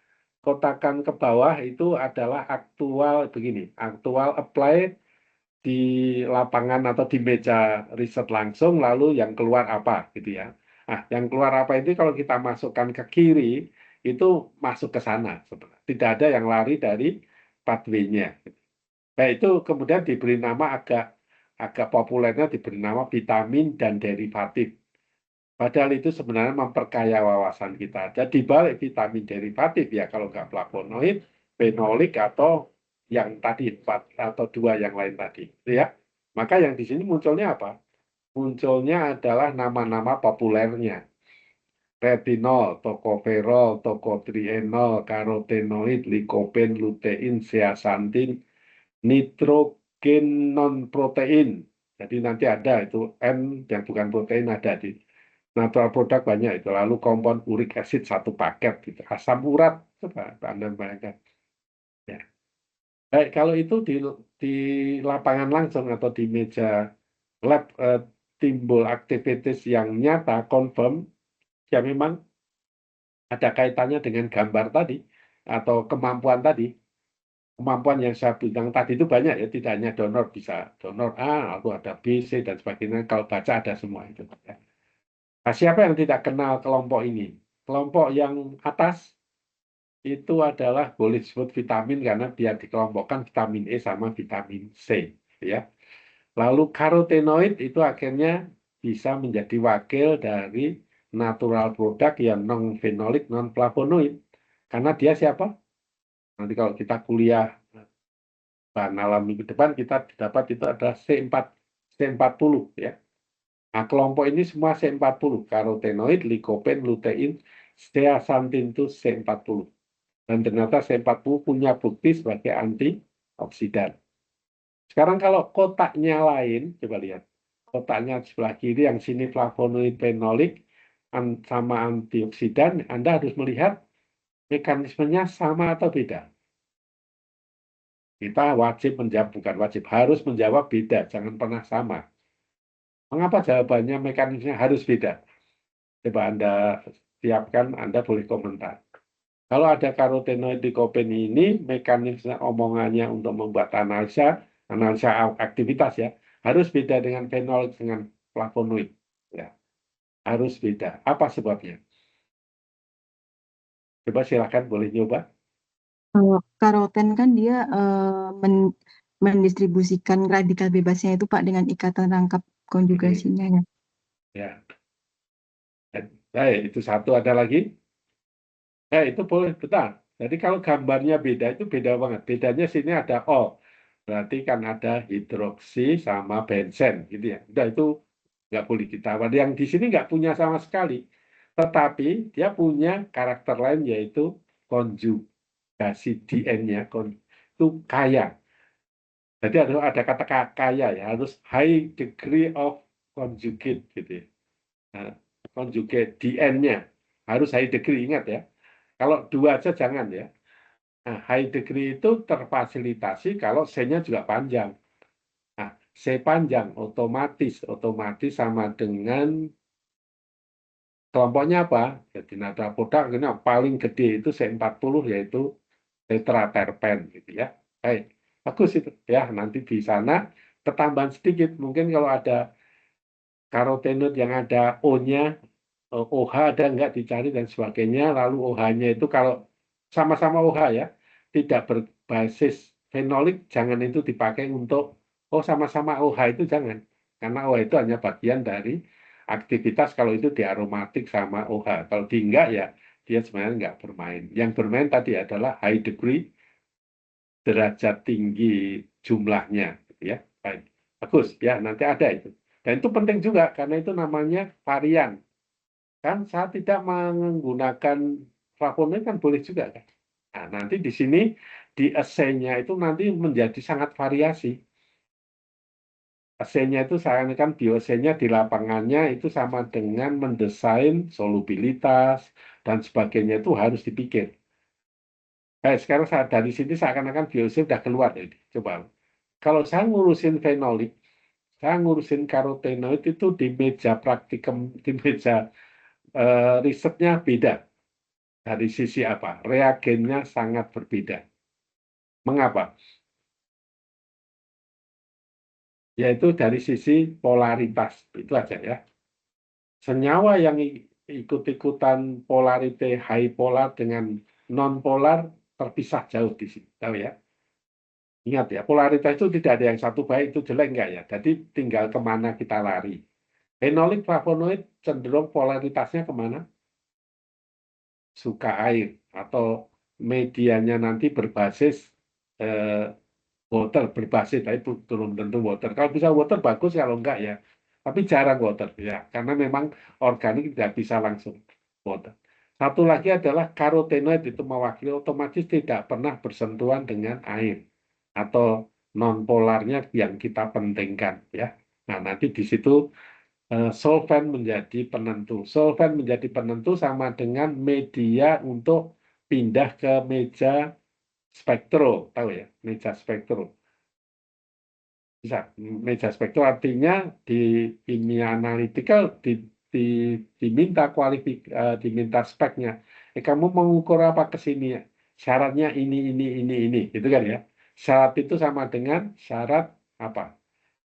Kotakan ke bawah itu adalah aktual begini, aktual apply di lapangan atau di meja riset langsung, lalu yang keluar apa gitu ya. Nah, yang keluar apa itu kalau kita masukkan ke kiri, itu masuk ke sana sebenarnya. Tidak ada yang lari dari pathway-nya. Nah, itu kemudian diberi nama agak populernya diberi nama vitamin dan derivatif. Padahal itu sebenarnya memperkaya wawasan kita. Jadi balik vitamin derivatif ya kalau nggak flavonoid, fenolik atau yang tadi empat atau dua yang lain tadi, ya. Maka yang di sini munculnya apa? Munculnya adalah nama-nama populernya. Retinol, tocoferol, tocotrienol, karotenoid, lycopene, lutein, zeaxanthin, nitrogen non protein. Jadi nanti ada itu N yang bukan protein ada di natural product banyak itu. Lalu kompon uric acid satu paket gitu. Asam urat coba Anda bayangkan. Ya. Baik, kalau itu di lapangan langsung atau di meja lab timbul aktivitas yang nyata, confirm, ya memang ada kaitannya dengan gambar tadi atau kemampuan tadi. Kemampuan yang saya bilang tadi itu banyak ya, tidak hanya donor, bisa donor A, atau ada B, C, dan sebagainya. Kalau baca ada semua itu. Ya. Nah, siapa yang tidak kenal kelompok ini? Kelompok yang atas itu adalah boleh disebut vitamin karena dia dikelompokkan vitamin E sama vitamin C. Ya. Lalu karotenoid itu akhirnya bisa menjadi wakil dari natural product yang non-phenolic, non-flavonoid. Karena dia siapa? Nanti kalau kita kuliah malam minggu depan kita dapat itu ada C40 ya. Nah, kelompok ini semua C40, karotenoid, likopen, lutein, zeaxanthin itu C40. Dan ternyata C40 punya bukti sebagai antioksidan. Sekarang kalau kotaknya lain, coba lihat. Kotaknya sebelah kiri yang sini flavonoid, phenolic, sama antioksidan, Anda harus melihat mekanismenya sama atau beda. Kita wajib menjawab, bukan wajib, harus menjawab beda, jangan pernah sama. Mengapa jawabannya mekanismenya harus beda? Coba Anda siapkan, Anda boleh komentar. Kalau ada karotenoid likopen ini, mekanisme omongannya untuk membuat analisa aktivitas ya, harus beda dengan fenol dengan flavonoid. Ya, harus beda. Apa sebabnya? Coba silakan boleh nyoba. Kalau karoten kan dia mendistribusikan radikal bebasnya itu Pak dengan ikatan rangkap konjugasinya ya. Ya, itu satu ada lagi. Itu boleh betul. Jadi kalau gambarnya beda itu beda banget. Bedanya sini ada O. Berarti kan ada hidroksi sama benzen gitu ya. Udah itu nggak boleh ditawar. Yang di sini nggak punya sama sekali. Tetapi dia punya karakter lain yaitu konjugasi DN-nya itu kaya. Jadi ada kata kaya ya, harus high degree of conjugate gitu ya. Nah, conjugate DN-nya harus high degree, ingat ya. Kalau dua aja jangan ya. Nah, high degree itu terfasilitasi kalau C-nya juga panjang. Nah, C panjang otomatis sama dengan kelompoknya apa? Jadi nada produk ini yang paling gede itu C40 yaitu tetraterpen gitu ya. Baik, bagus itu ya. Nanti di sana ketambahan sedikit mungkin kalau ada karotenoid yang ada O-nya, OH ada nggak dicari dan sebagainya. Lalu OH-nya itu kalau sama-sama OH ya, tidak berbasis fenolik, jangan itu dipakai untuk, sama-sama OH itu jangan. Karena OH itu hanya bagian dari aktivitas kalau itu diaromatik sama OH. Kalau di enggak ya, dia sebenarnya nggak bermain. Yang bermain tadi adalah high degree, derajat tinggi jumlahnya. Ya, baik. Bagus, ya nanti ada itu. Dan itu penting juga, karena itu namanya varian. Kan saya tidak menggunakan flavonoid kan boleh juga kan. Nah, nanti di sini di assay-nya itu nanti menjadi sangat variasi. Assay-nya itu seakan-akan bioassay-nya di lapangannya itu sama dengan mendesain solubilitas dan sebagainya itu harus dipikir. Sekarang saya dari sini seakan-akan bioassay sudah keluar ini. Coba. Kalau saya ngurusin fenolik, saya ngurusin karotenoid itu di meja praktikum, di meja risetnya beda. Dari sisi apa? Reagennya sangat berbeda. Mengapa? Yaitu dari sisi polaritas. Itu aja ya. Senyawa yang ikut-ikutan polarity high polar dengan non polar terpisah jauh di sini. Tahu ya? Ingat ya, polaritas itu tidak ada yang satu baik itu jelek enggak ya. Jadi tinggal kemana kita lari. Phenolic flavonoid cenderung polaritasnya kemana? Suka air atau medianya nanti berbasis eh, water, berbasis tapi belum tentu water. Kalau bisa water bagus, kalau enggak ya. Tapi jarang water ya, karena memang organik tidak bisa langsung water. Satu lagi adalah karotenoid itu mewakili otomatis tidak pernah bersentuhan dengan air atau non polarnya yang kita pentingkan ya. Nah, nanti di situ solvent menjadi penentu. Solvent menjadi penentu sama dengan media untuk pindah ke meja spektro, tahu ya, meja spektro. Bisa, meja spektro artinya di kimia analytical diminta diminta speknya. Kamu mengukur apa ke sini ya? Syaratnya ini, gitu kan ya. Syarat itu sama dengan syarat apa?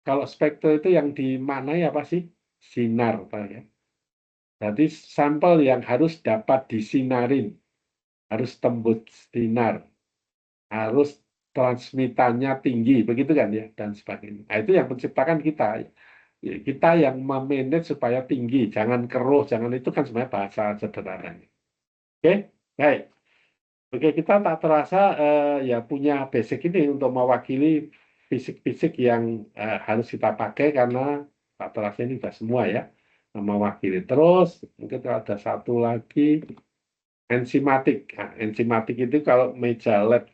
Kalau spektro itu yang dimaknai apa sih? Sinar, Pak, ya. Jadi sampel yang harus dapat disinarin, harus tembus sinar, harus transmitannya tinggi, begitu kan ya, dan sebagainya. Nah, itu yang menciptakan kita. Ya, kita yang memanage supaya tinggi, jangan keruh, jangan itu kan sebenarnya bahasa sederhananya. Oke, baik. Oke, kita tak terasa ya punya basic ini untuk mewakili fisik-fisik yang harus kita pakai karena tak terasa ini sudah semua ya mewakili. Terus mungkin ada satu lagi enzimatik. Nah, enzimatik itu kalau meja lab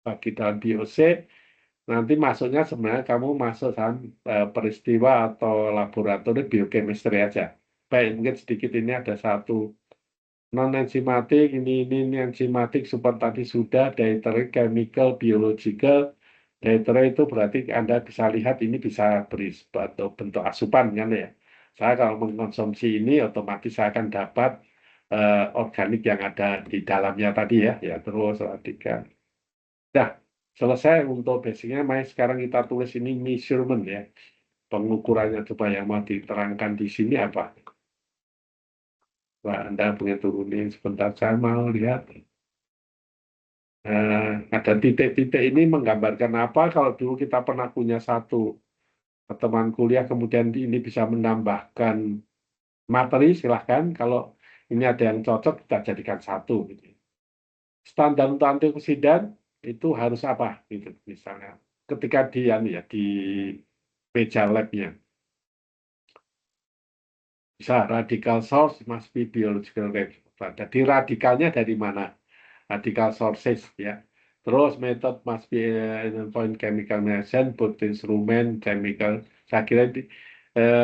bagi dalam BOC nanti masuknya sebenarnya kamu masuk dalam peristiwa atau laboratorium biochemistry aja. Baik, mungkin sedikit ini ada satu non enzimatik ini enzimatik super tadi sudah dietary chemical biological dietary itu berarti Anda bisa lihat ini bisa beri atau bentuk asupan kan ya. Saya kalau mengkonsumsi ini otomatis saya akan dapat organik yang ada di dalamnya tadi ya terus radikal. Nah, selesai untuk basicnya. Mari sekarang kita tulis ini measurement ya. Pengukurannya coba yang mau diterangkan di sini apa? Wah, Anda punya turunin sebentar, saya mau lihat. Ada titik-titik ini menggambarkan apa? Kalau dulu kita pernah punya satu teman kuliah, kemudian ini bisa menambahkan materi, silahkan. Kalau ini ada yang cocok, kita jadikan satu. Gitu. Standar untuk antioksidan itu harus apa? Gitu, misalnya, ketika di meja labnya. Bisa radical source must be biological reactive. Jadi radikalnya dari mana? Radical sources ya. Terus method must be point chemical reaction, both instrument, chemical. Saya kira ini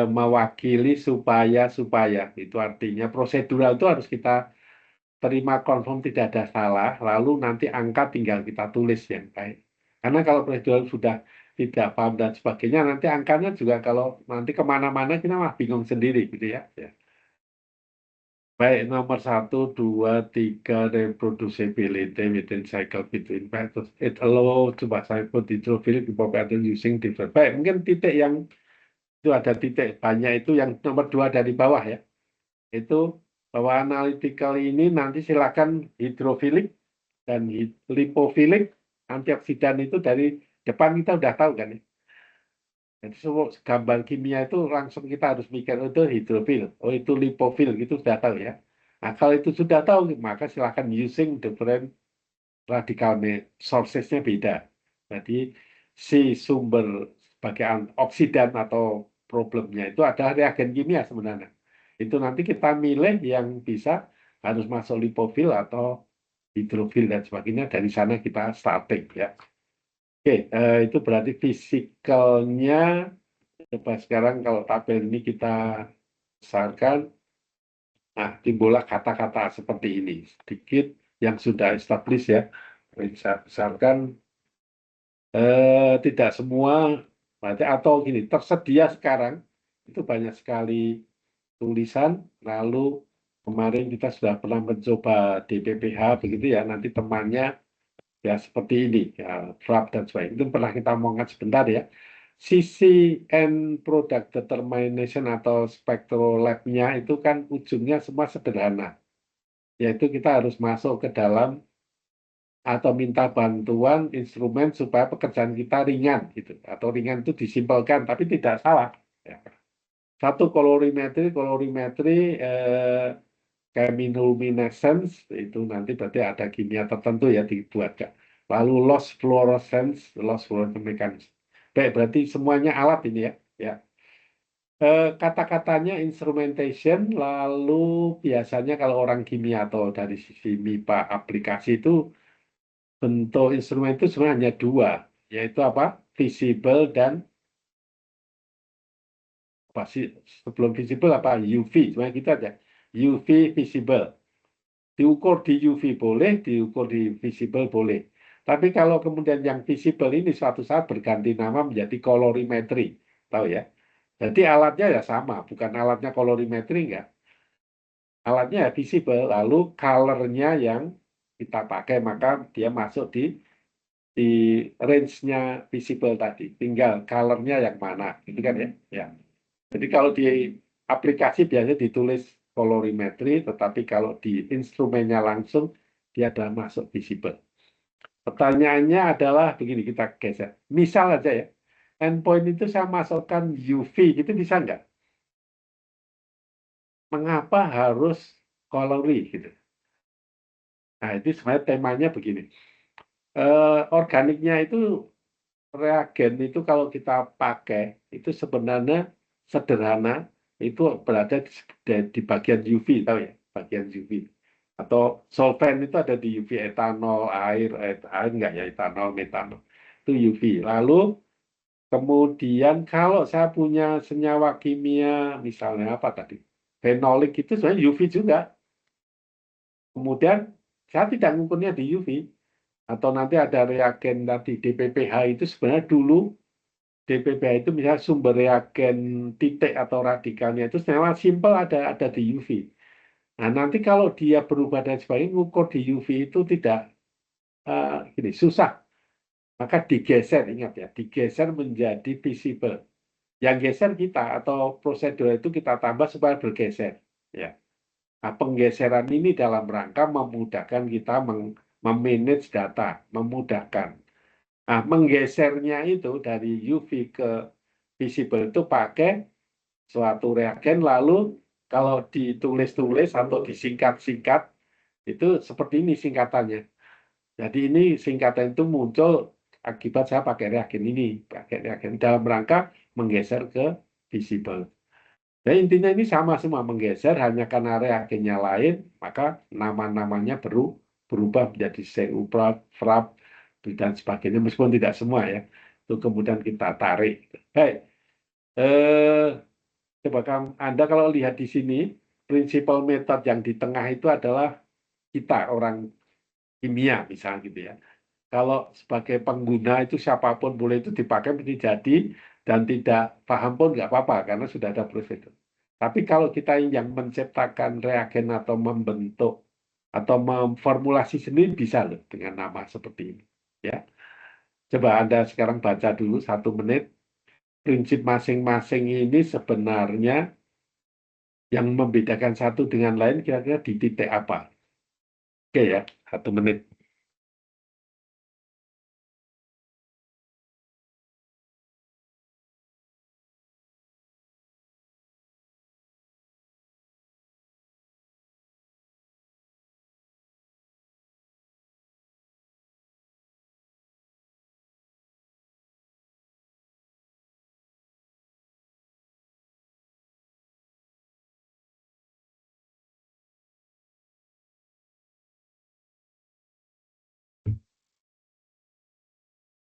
mewakili supaya itu artinya prosedural itu harus kita terima confirm tidak ada salah, lalu nanti angka tinggal kita tulis yang baik. Karena kalau prosedural sudah tidak paham dan sebagainya, nanti angkanya juga kalau nanti kemana-mana kita mah bingung sendiri gitu ya. Ya. Baik, nomor 1, 2, 3, reproducibility within cycle between factors. It allow coba saya put hydrophilic propagation using different. Baik, mungkin titik yang itu ada titik banyak itu yang nomor 2 dari bawah ya. Itu bahwa analytical ini nanti silakan hidrofilik dan lipofilik antioksidan itu dari depan kita udah tahu kan ya. Jadi semua gambar kimia itu langsung kita harus mikir oh, itu hidrofil, oh itu lipofil, gitu sudah tahu ya. Nah kalau itu sudah tahu maka silakan using different radical sources-nya beda. Jadi si sumber sebagai oksidan atau problemnya itu ada reagen kimia sebenarnya. Itu nanti kita milih yang bisa harus masuk lipofil atau hidrofil dan sebagainya. Dari sana kita starting ya. Oke, itu berarti fisikalnya. Coba sekarang kalau tabel ini kita besarkan, nah timbullah kata-kata seperti ini. Sedikit yang sudah established ya. Bisa besarkan, tidak semua, berarti atau gini, tersedia sekarang, itu banyak sekali tulisan, lalu kemarin kita sudah pernah mencoba DPPH, begitu ya, nanti temannya ya seperti ini, ya, draft dan sebagainya. Itu pernah kita omongkan sebentar ya. Sisi end product determination atau spektrolabnya itu kan ujungnya semua sederhana, yaitu kita harus masuk ke dalam atau minta bantuan instrumen supaya pekerjaan kita ringan gitu, atau ringan itu disimpelkan tapi tidak salah. Ya. Satu kolorimetri chemiluminescence itu nanti berarti ada kimia tertentu ya dibuatkan. Lalu loss fluorescence mechanism. Baik, berarti semuanya alat ini ya. Ya. Kata-katanya instrumentation, lalu biasanya kalau orang kimia atau dari sisi MIPA aplikasi itu bentuk instrumen itu sebenarnya hanya dua, yaitu apa? Visible dan sebelum visible apa UV, cuma gitu aja. UV visible. Diukur di UV boleh, diukur di visible boleh. Tapi kalau kemudian yang visible ini suatu saat berganti nama menjadi colorimetry, tahu ya? Jadi alatnya ya sama, bukan alatnya colorimetry enggak. Alatnya ya visible, lalu color-nya yang kita pakai, maka dia masuk di range-nya visible tadi. Tinggal color-nya yang mana, gitu kan ya? Ya. Jadi kalau di aplikasi biasanya ditulis colorimetry, tetapi kalau di instrumennya langsung dia adalah masuk visible. Pertanyaannya adalah begini, kita geser. Misal aja ya, endpoint itu saya masukkan UV, itu bisa nggak? Mengapa harus colori gitu? Nah, itu sebenarnya temanya begini. Organiknya itu reagen itu kalau kita pakai itu sebenarnya sederhana, itu berada di bagian UV, tahu ya, bagian UV. Atau solvent itu ada di UV, etanol, air enggak ya, etanol, metanol, itu UV. Lalu kemudian kalau saya punya senyawa kimia, misalnya apa tadi, fenolik itu sebenarnya UV juga. Kemudian saya tidak mengukurnya di UV, atau nanti ada reagen tadi DPPH itu sebenarnya dulu DPPH itu misalnya sumber reagen titik atau radikalnya itu sebenarnya simpel ada di UV. Nah, nanti kalau dia berubah dan sebagainya, mengukur di UV itu tidak gini, susah. Maka digeser, ingat ya, digeser menjadi visible. Yang geser kita atau prosedur itu kita tambah supaya bergeser. Ya. Nah, penggeseran ini dalam rangka memudahkan kita memanage data, memudahkan. Nah, menggesernya itu dari UV ke visible itu pakai suatu reagen, lalu kalau ditulis-tulis atau disingkat-singkat, itu seperti ini singkatannya. Jadi ini singkatan itu muncul akibat saya pakai reagen dalam rangka menggeser ke visible. Dan intinya ini sama semua, menggeser hanya karena reagennya lain, maka nama-namanya berubah menjadi CU, FRAP, dan sebagainya, meskipun tidak semua ya. Itu kemudian kita tarik. Baik, coba Anda kalau lihat di sini, prinsipal metode yang di tengah itu adalah kita, orang kimia misalnya gitu ya. Kalau sebagai pengguna itu siapapun boleh itu dipakai menjadi jadi, dan tidak paham pun nggak apa-apa karena sudah ada prosedur. Tapi kalau kita yang menciptakan reagen atau membentuk atau memformulasi sendiri bisa loh dengan nama seperti ini. Ya, coba Anda sekarang baca dulu 1 menit. Prinsip masing-masing ini sebenarnya yang membedakan satu dengan lain kira-kira di titik apa? Oke ya, 1 menit.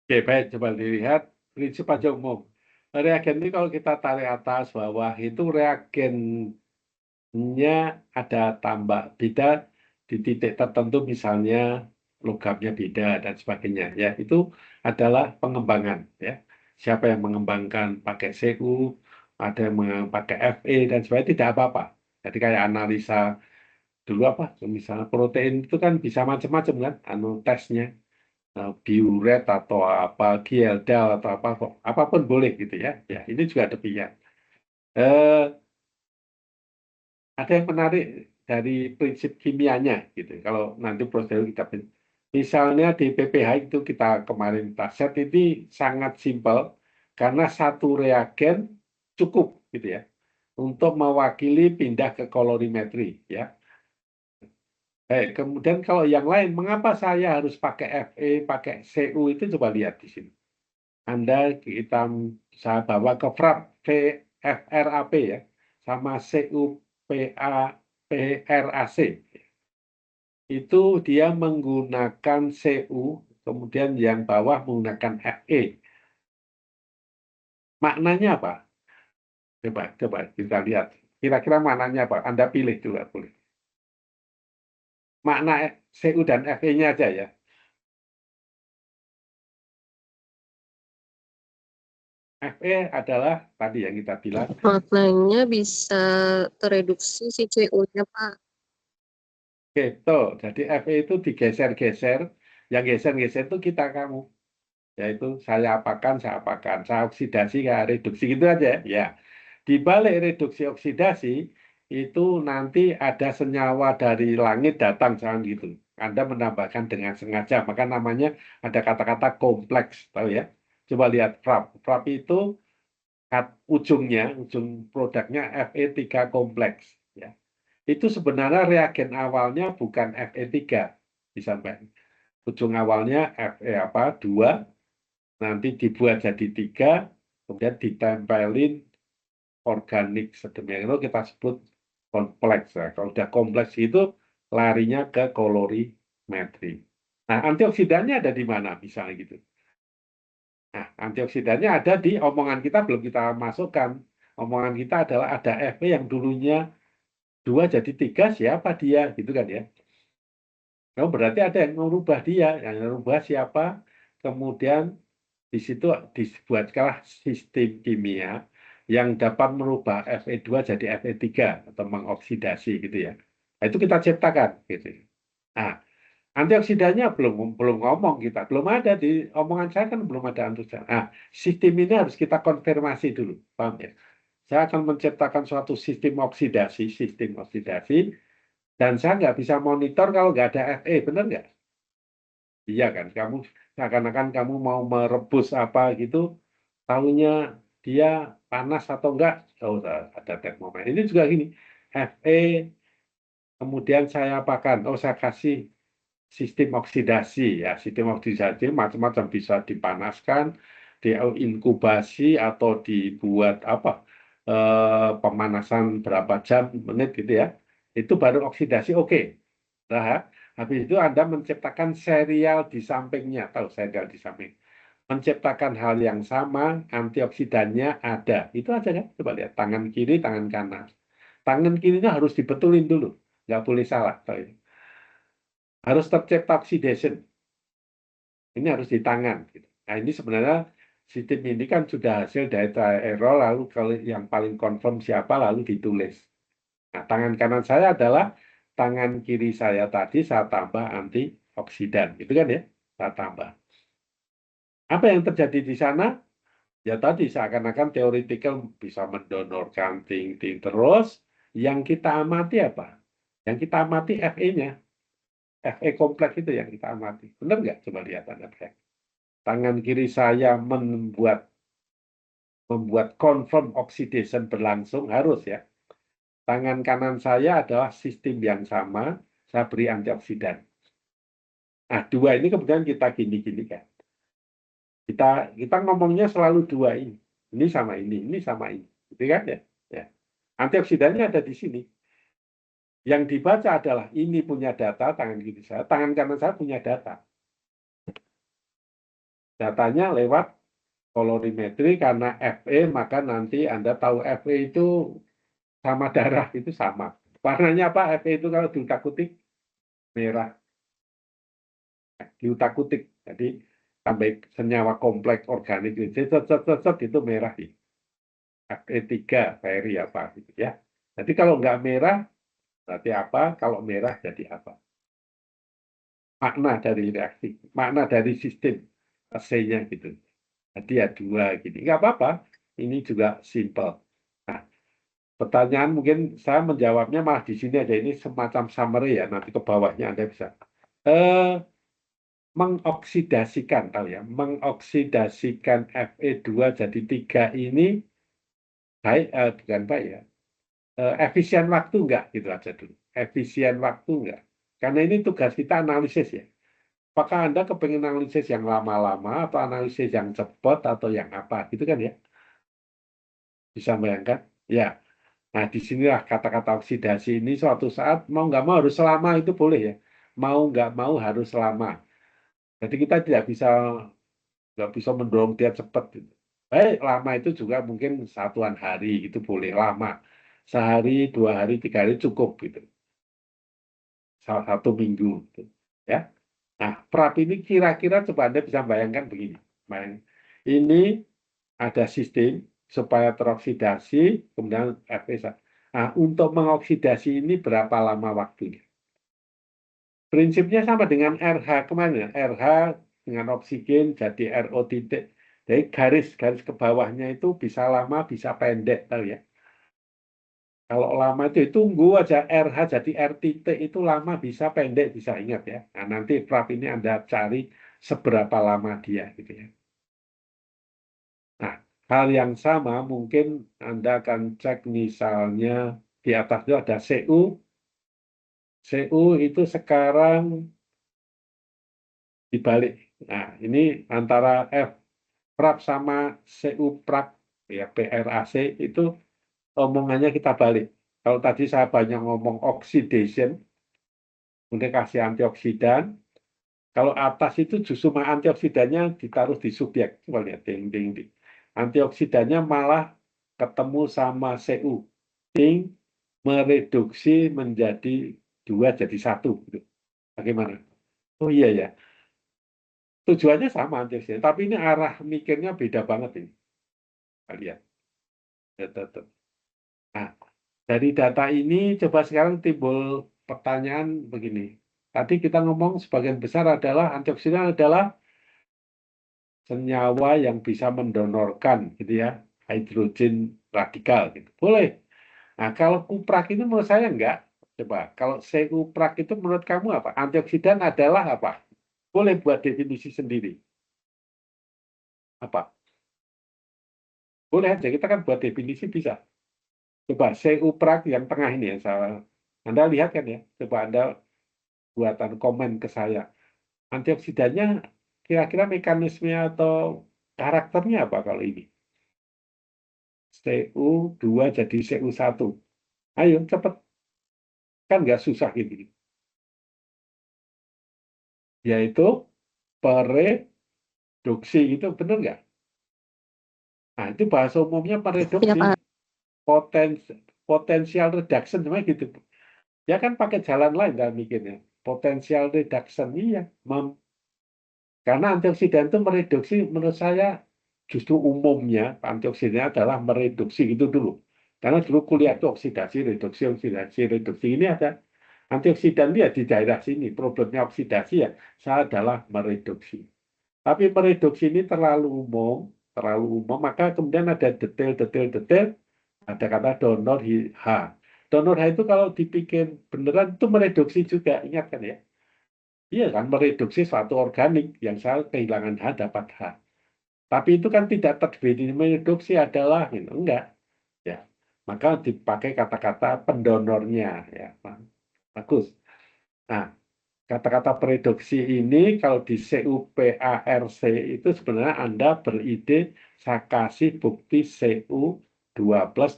Oke, baik, coba dilihat prinsip aja umum. Reagen ini kalau kita tarik atas bawah itu reagennya ada tambah beda di titik tertentu, misalnya logamnya beda dan sebagainya. Ya, itu adalah pengembangan. Ya, siapa yang mengembangkan pakai CU, ada yang pakai Fe dan sebagainya, tidak apa-apa. Jadi kayak analisa dulu apa, misalnya protein itu kan bisa macam-macam kan, tesnya. Biuret atau apa, Gieldal atau apa, apapun boleh gitu ya. Ya, ini juga demikian. Eh, ada yang menarik dari prinsip kimianya gitu. Kalau nanti prosedur kita misalnya di PPH itu kita kemarin kita set ini sangat simpel karena satu reagen cukup gitu ya untuk mewakili pindah ke kolorimetri ya. Kemudian kalau yang lain, mengapa saya harus pakai Fe, pakai Cu itu coba lihat di sini. Anda kita saya bawa ke FRAP, FRAP ya, sama CUPAPRAC. Itu dia menggunakan Cu, kemudian yang bawah menggunakan Fe. Maknanya apa? Coba kita lihat. Kira-kira maknanya apa? Anda pilih juga boleh. Makna CU dan FE-nya aja ya. FE adalah tadi yang kita bilang. Maknanya bisa tereduksi si CO-nya, Pak. Betul. Jadi FE itu digeser-geser. Yang geser-geser itu kita kamu. Yaitu saya apakan, saya oksidasi, saya reduksi gitu aja ya. Di balik reduksi oksidasi itu nanti ada senyawa dari langit datang jangan gitu. Anda menambahkan dengan sengaja, maka namanya ada kata-kata kompleks, tahu ya. Coba lihat FRAP. FRAP itu ujung produknya Fe3 kompleks ya. Itu sebenarnya reagen awalnya bukan Fe3 disampaikan. Ujung awalnya Fe 2 nanti dibuat jadi 3, kemudian ditempelin organik sedemikian itu kita sebut kompleks. Ya. Kalau udah kompleks itu larinya ke kolorimetri. Nah, antioksidannya ada di mana misalnya gitu. Nah, antioksidannya ada di omongan kita belum kita masukkan. Omongan kita adalah ada Fe yang dulunya 2 jadi 3, siapa dia gitu kan ya. Nah, berarti ada yang merubah dia, yang merubah siapa, kemudian di situ dibuatkanlah sistem kimia yang dapat merubah Fe2 jadi Fe3 atau mengoksidasi gitu ya. Nah, itu kita ciptakan gitu. Nah, antioksidannya belum ngomong kita, belum ada di omongan saya kan belum ada antioksidan. Nah, sistem ini harus kita konfirmasi dulu, paham ya? Saya akan menciptakan suatu sistem oksidasi, dan saya nggak bisa monitor kalau nggak ada Fe, benar nggak? Iya kan, kamu seakan-akan kamu mau merebus apa gitu, tahunya dia panas atau enggak, oh ada termometer. Ini juga gini, Fe, kemudian saya apakan, oh saya kasih sistem oksidasi ya, sistem oksidasi macam-macam bisa dipanaskan, diinkubasi atau dibuat apa pemanasan berapa jam, menit gitu ya, itu baru oksidasi oke. Nah, habis itu Anda menciptakan serial di sampingnya, tahu serial di samping. Menciptakan hal yang sama, antioksidannya ada. Itu aja kan? Coba lihat, tangan kiri, tangan kanan. Tangan kirinya harus dibetulin dulu. Nggak boleh salah. Tahu ya? Harus tercipta oxidation. Ini harus di tangan. Gitu. Nah, ini sebenarnya sistem ini kan sudah hasil dari trial error, lalu kalau yang paling confirm siapa, lalu ditulis. Nah, tangan kanan saya adalah tangan kiri saya tadi saya tambah antioksidan, gitu kan ya? Saya tambah. Apa yang terjadi di sana? Ya tadi seakan-akan teoretikal bisa mendonorkan ting-ting terus. Yang kita amati apa? Yang kita amati Fe-nya. Fe kompleks itu yang kita amati. Benar nggak? Coba lihat Anda. Tangan kiri saya membuat confirm oxidation berlangsung, harus ya. Tangan kanan saya adalah sistem yang sama, saya beri antioksidan. Nah, dua ini kemudian kita gini-gini kan. Kita ngomongnya selalu dua ini. Ini sama ini sama ini. Gitu kan ya? Ya. Antioksidannya ada di sini. Yang dibaca adalah ini punya data, tangan kiri saya, tangan kanan saya punya data. Datanya lewat kolorimetri karena Fe, maka nanti Anda tahu Fe itu sama darah itu sama. Warnanya apa? Fe itu kalau diutak-utik merah. Diutak-utik. Jadi sampai senyawa kompleks organik itu merah. Fe3, Ferry apa gitu ya. Jadi kalau nggak merah berarti apa? Kalau merah jadi apa? Makna dari reaksi, makna dari sistem AC-nya gitu. Jadi ya dua gini. Nggak apa-apa. Ini juga simple. Nah, pertanyaan mungkin saya menjawabnya malah di sini aja. Ini semacam summary ya. Nanti ke bawahnya Anda bisa. Mengoksidasikan, tahu ya. Mengoksidasikan Fe2 jadi 3 ini baik, bukan baik ya. Efisien waktu enggak? Gitu aja dulu. Efisien waktu enggak? Karena ini tugas kita analisis ya. Apakah Anda kepengen analisis yang lama-lama atau analisis yang cepat atau yang apa? Gitu kan ya. Bisa bayangkan? Ya. Nah, disinilah kata-kata oksidasi ini suatu saat mau nggak mau harus selama itu boleh ya. Mau nggak mau harus selama. Jadi kita nggak bisa mendorong dia cepat. Gitu. Baik, lama itu juga mungkin satuan hari, itu boleh lama. Sehari, 2 hari, 3 hari cukup gitu. Salah satu minggu. Gitu. Ya. Nah, PRAP ini kira-kira coba Anda bisa bayangkan begini. Ini ada sistem supaya teroksidasi, kemudian FSA. Nah, untuk mengoksidasi ini berapa lama waktunya? Prinsipnya sama dengan RH kemarin ya. RH dengan oksigen jadi RO titik. Jadi garis ke bawahnya itu bisa lama, bisa pendek, tahu ya. Kalau lama itu tunggu aja RH jadi R titik itu lama, bisa pendek, bisa ingat ya. Nah, nanti PRAP ini Anda cari seberapa lama dia gitu ya. Nah, hal yang sama mungkin Anda akan cek misalnya di atas itu ada CU. CU itu sekarang dibalik. Nah, ini antara PRAP sama CU PRAP ya PRAC itu omongannya kita balik. Kalau tadi saya banyak ngomong oxidation, kemudian kasih antioksidan. Kalau atas itu justru antioksidannya ditaruh di subjek. Coba lihat, ding, ding, ding. Antioksidannya malah ketemu sama CU. Ding, mereduksi menjadi 2 jadi 1. Gitu. Bagaimana? Oh iya ya, tujuannya sama antioksidan, tapi ini arah mikirnya beda banget ini. Kalian. Nah, dari data ini coba sekarang timbul pertanyaan begini. Tadi kita ngomong sebagian besar adalah antioksidan adalah senyawa yang bisa mendonorkan gitu ya, hidrogen radikal gitu. Boleh. Nah, kalau kuprak ini menurut saya enggak. Coba, kalau kuprak itu menurut kamu apa? Antioksidan adalah apa? Boleh buat definisi sendiri. Apa? Boleh aja, kita kan buat definisi bisa. Coba kuprak yang tengah ini ya, Anda lihat kan ya. Coba Anda buatan komen ke saya. Antioksidannya kira-kira mekanisme atau karakternya apa kalau ini? CU2 jadi CU1. Ayo cepet, kan nggak susah gitu. Yaitu pereduksi, itu benar nggak? Nah, itu bahasa umumnya Ya, pereduksi, Pak. potensial reduction, cuma gitu. Ya kan pakai jalan lain dalam mikirnya. Potensial reduction, iya. Karena antioksidan itu mereduksi, menurut saya justru umumnya antioksidan adalah mereduksi itu dulu. Karena dulu kuliah itu oksidasi, reduksi. Ini ada antioksidan dia di daerah sini. Problemnya oksidasi ya, saya adalah mereduksi. Tapi mereduksi ini terlalu umum, maka kemudian ada detail, ada kata donor H. Donor H itu kalau dipikir beneran itu mereduksi juga, ingat kan ya? Iya kan, mereduksi suatu organik yang saya kehilangan H dapat H. Tapi itu kan tidak mereduksi adalah gitu. Enggak. Ya. Maka dipakai kata-kata pendonornya ya. Bagus. Nah, kata-kata pereduksi ini kalau di CUPARC itu sebenarnya Anda beride saya kasih bukti CU2+,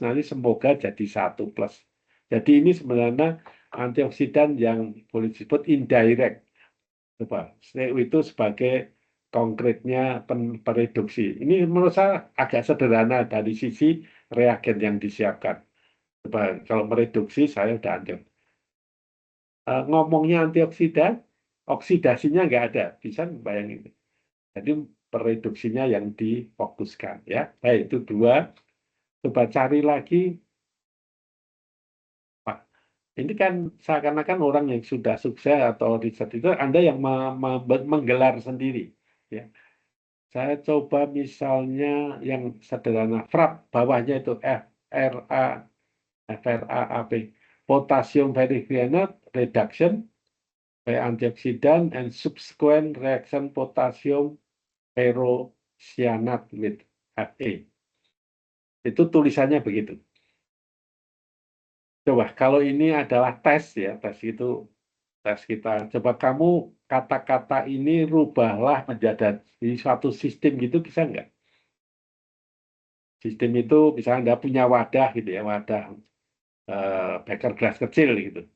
nanti semoga jadi 1+. Jadi ini sebenarnya antioksidan yang boleh disebut indirect. Coba, CU itu sebagai konkretnya pereduksi. Ini menurut saya agak sederhana dari sisi reagen yang disiapkan. Coba, kalau mereduksi saya udah anjir. Ngomongnya antioksidan, oksidasinya nggak ada. Bisa bayangin. Jadi pereduksinya yang difokuskan. Ya, baik itu 2. Coba cari lagi. Pak, ini kan seakan-akan orang yang sudah sukses atau riset itu Anda yang menggelar sendiri. Ya. Saya coba misalnya yang sederhana, FRAP, bawahnya itu FRAAP, potassium percyanate reduction by antioxidant and subsequent reaction potassium percyanate with Fa. Itu tulisannya begitu. Coba kalau ini adalah tes ya, tes kita. Coba kamu kata-kata ini rubahlah menjadi suatu sistem gitu, bisa nggak? Sistem itu misalnya Anda punya wadah gitu ya, wadah beker gelas kecil gitu.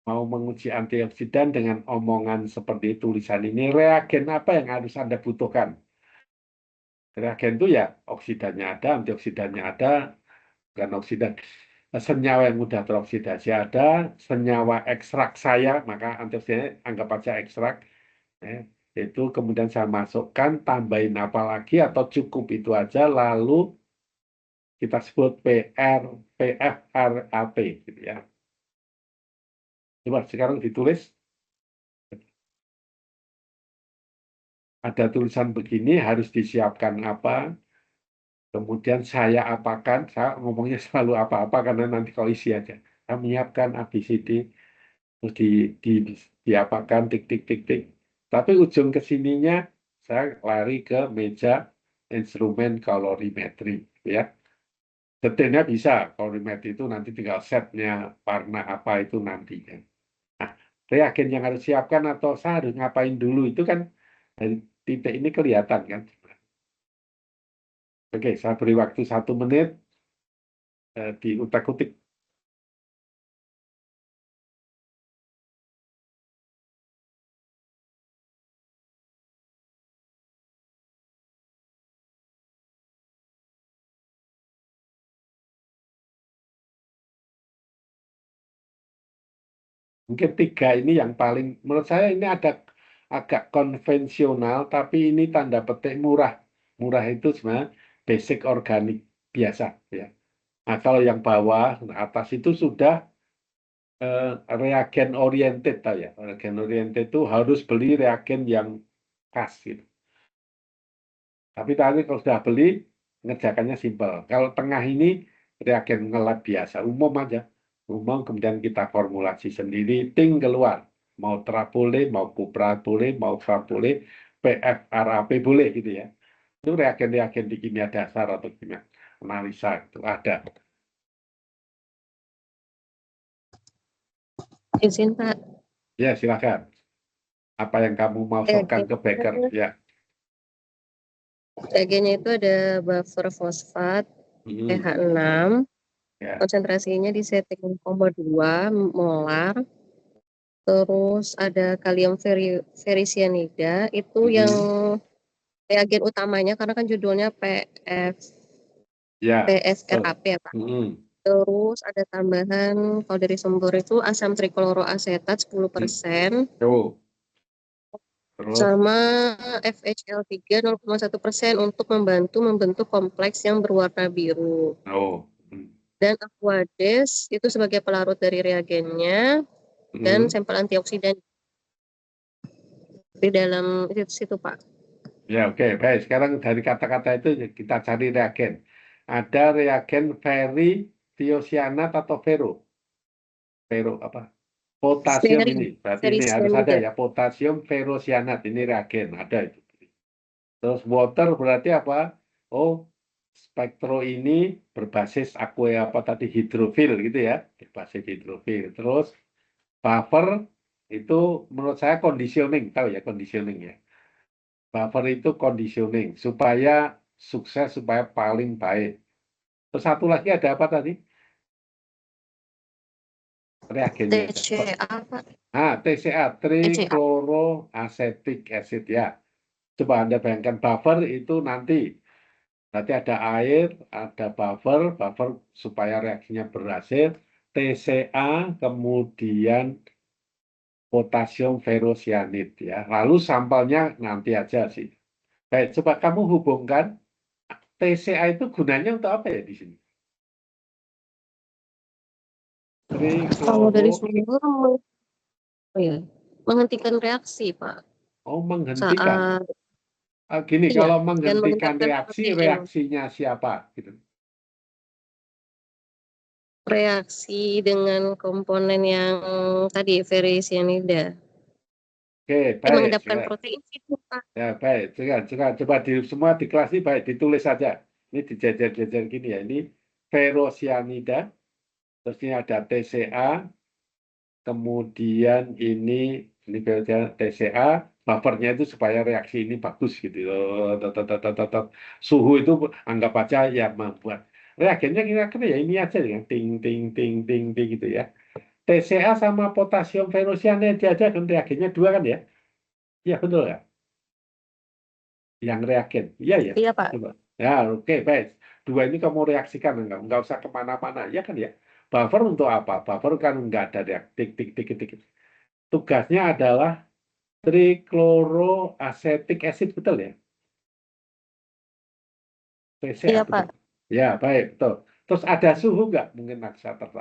Mau menguji antioksidan dengan omongan seperti tulisan ini, reagen apa yang harus Anda butuhkan? Reagen itu ya oksidannya ada, antioksidannya ada, bukan oksidan. Senyawa yang mudah teroksidasi ada, senyawa ekstrak saya, maka antioksidannya anggap aja ekstrak. Itu kemudian saya masukkan, tambahin apa lagi atau cukup itu aja, lalu kita sebut PFRAP gitu ya. Coba sekarang ditulis. Ada tulisan begini harus disiapkan apa, kemudian saya apakan, saya ngomongnya selalu apa-apa karena nanti kalau isi aja. Saya menyiapkan ABCD, terus di, diapakan, tik, tik, tik, tik. Tapi ujung kesininya saya lari ke meja instrumen kalorimetri, ya. Detailnya bisa, kalorimetri itu nanti tinggal setnya, warna apa itu nantinya. Nah, reagen yang harus siapkan atau saya harus ngapain dulu itu kan dari titik ini kelihatan kan. Oke, saya beri waktu 1 menit diutak-utik. Mungkin 3 ini yang paling, menurut saya ini ada agak konvensional, tapi ini tanda petik murah. Murah itu sebenarnya basic organik biasa, ya. Nah, kalau yang bawah, atas itu sudah reagen oriented, tahu ya. Reagen oriented itu harus beli reagen yang khas, gitu. Tapi tadi kalau sudah beli, ngerjakannya simpel. Kalau tengah ini reagen nge-lab biasa, umum aja. Umum, kemudian kita formulasi sendiri, ting keluar. Mau TRAP boleh, mau Cupra boleh, mau FAB boleh, PFRAP boleh gitu ya. Itu reagen-reagen di kimia dasar atau kimia analisa itu ada. Izin Pak, Ya, silakan. Apa yang kamu masukkan ke beker? Ya. reagennya itu ada buffer fosfat pH 6, Ya. konsentrasinya di setting 0,2 molar. Terus ada kalium ferricyanida, itu yang reagen utamanya karena kan judulnya Ya. PFRAP ya Pak. Terus ada tambahan kalau dari sumber itu asam trikloroasetat 10%, Terus, sama FHL3 0,1% untuk membantu membentuk kompleks yang berwarna biru. Dan Aquades itu sebagai pelarut dari reagennya, dan sampel antioksidan di dalam situ Pak. ya, oke, baik. Sekarang dari kata-kata itu kita cari reagen. Ada reagen ferritiosianat atau Vero apa? Potasium ini. Berarti ini harus ada ya, potasium ferrosianat. Ini reagen, ada itu. Terus water berarti apa? Oh, spektro ini berbasis apa tadi, hidrofil gitu ya, berbasis hidrofil. Terus buffer itu menurut saya conditioning, tahu ya conditioning ya. Buffer itu conditioning supaya sukses, supaya paling baik. Terus satu lagi ada apa tadi? Reagennya. TCA, trichloroacetic acid ya. Coba Anda bayangkan buffer itu nanti ada air, ada buffer supaya reaksinya berhasil, TCA, kemudian potasium ferrosianid ya. Lalu sampelnya nanti aja sih. Baik, coba kamu hubungkan TCA itu gunanya untuk apa ya di sini? Kalau dari sumber, menghentikan reaksi, Pak. Oh, menghentikan. Gini, iya, kalau menghentikan reaksi, reaksinya siapa? Gitu. Reaksi dengan komponen yang tadi, ferricyanida. Oke, baik. Menghadapkan protein itu, Pak. Ya, baik. Coba semua di kelas ini baik, ditulis saja. Ini dijejer-jejer gini ya. Ini ferrocyanida, terus ini ada TCA, kemudian ini TCA, buffernya itu supaya reaksi ini bagus gitu. Suhu itu anggap aja ya membuat reagennya kira-kira ya ini aja ya, ting ting ting ting ting gitu ya. TCA sama potasium ferrocyanida aja kan reagennya 2 kan ya? Iya betul ya. Yang reagen. Iya ya. Iya, Pak. Coba. Ya, oke, baik. 2 ini kamu reaksikan, nggak usah kemana-mana, ya kan ya. Buffer untuk apa? Buffer kan nggak ada reaktif, tik. Tugasnya adalah trichloroacetic acid, betul ya? TCA, Iya, betul. Pak. Ya, baik, betul. Terus ada suhu nggak? Mungkin saya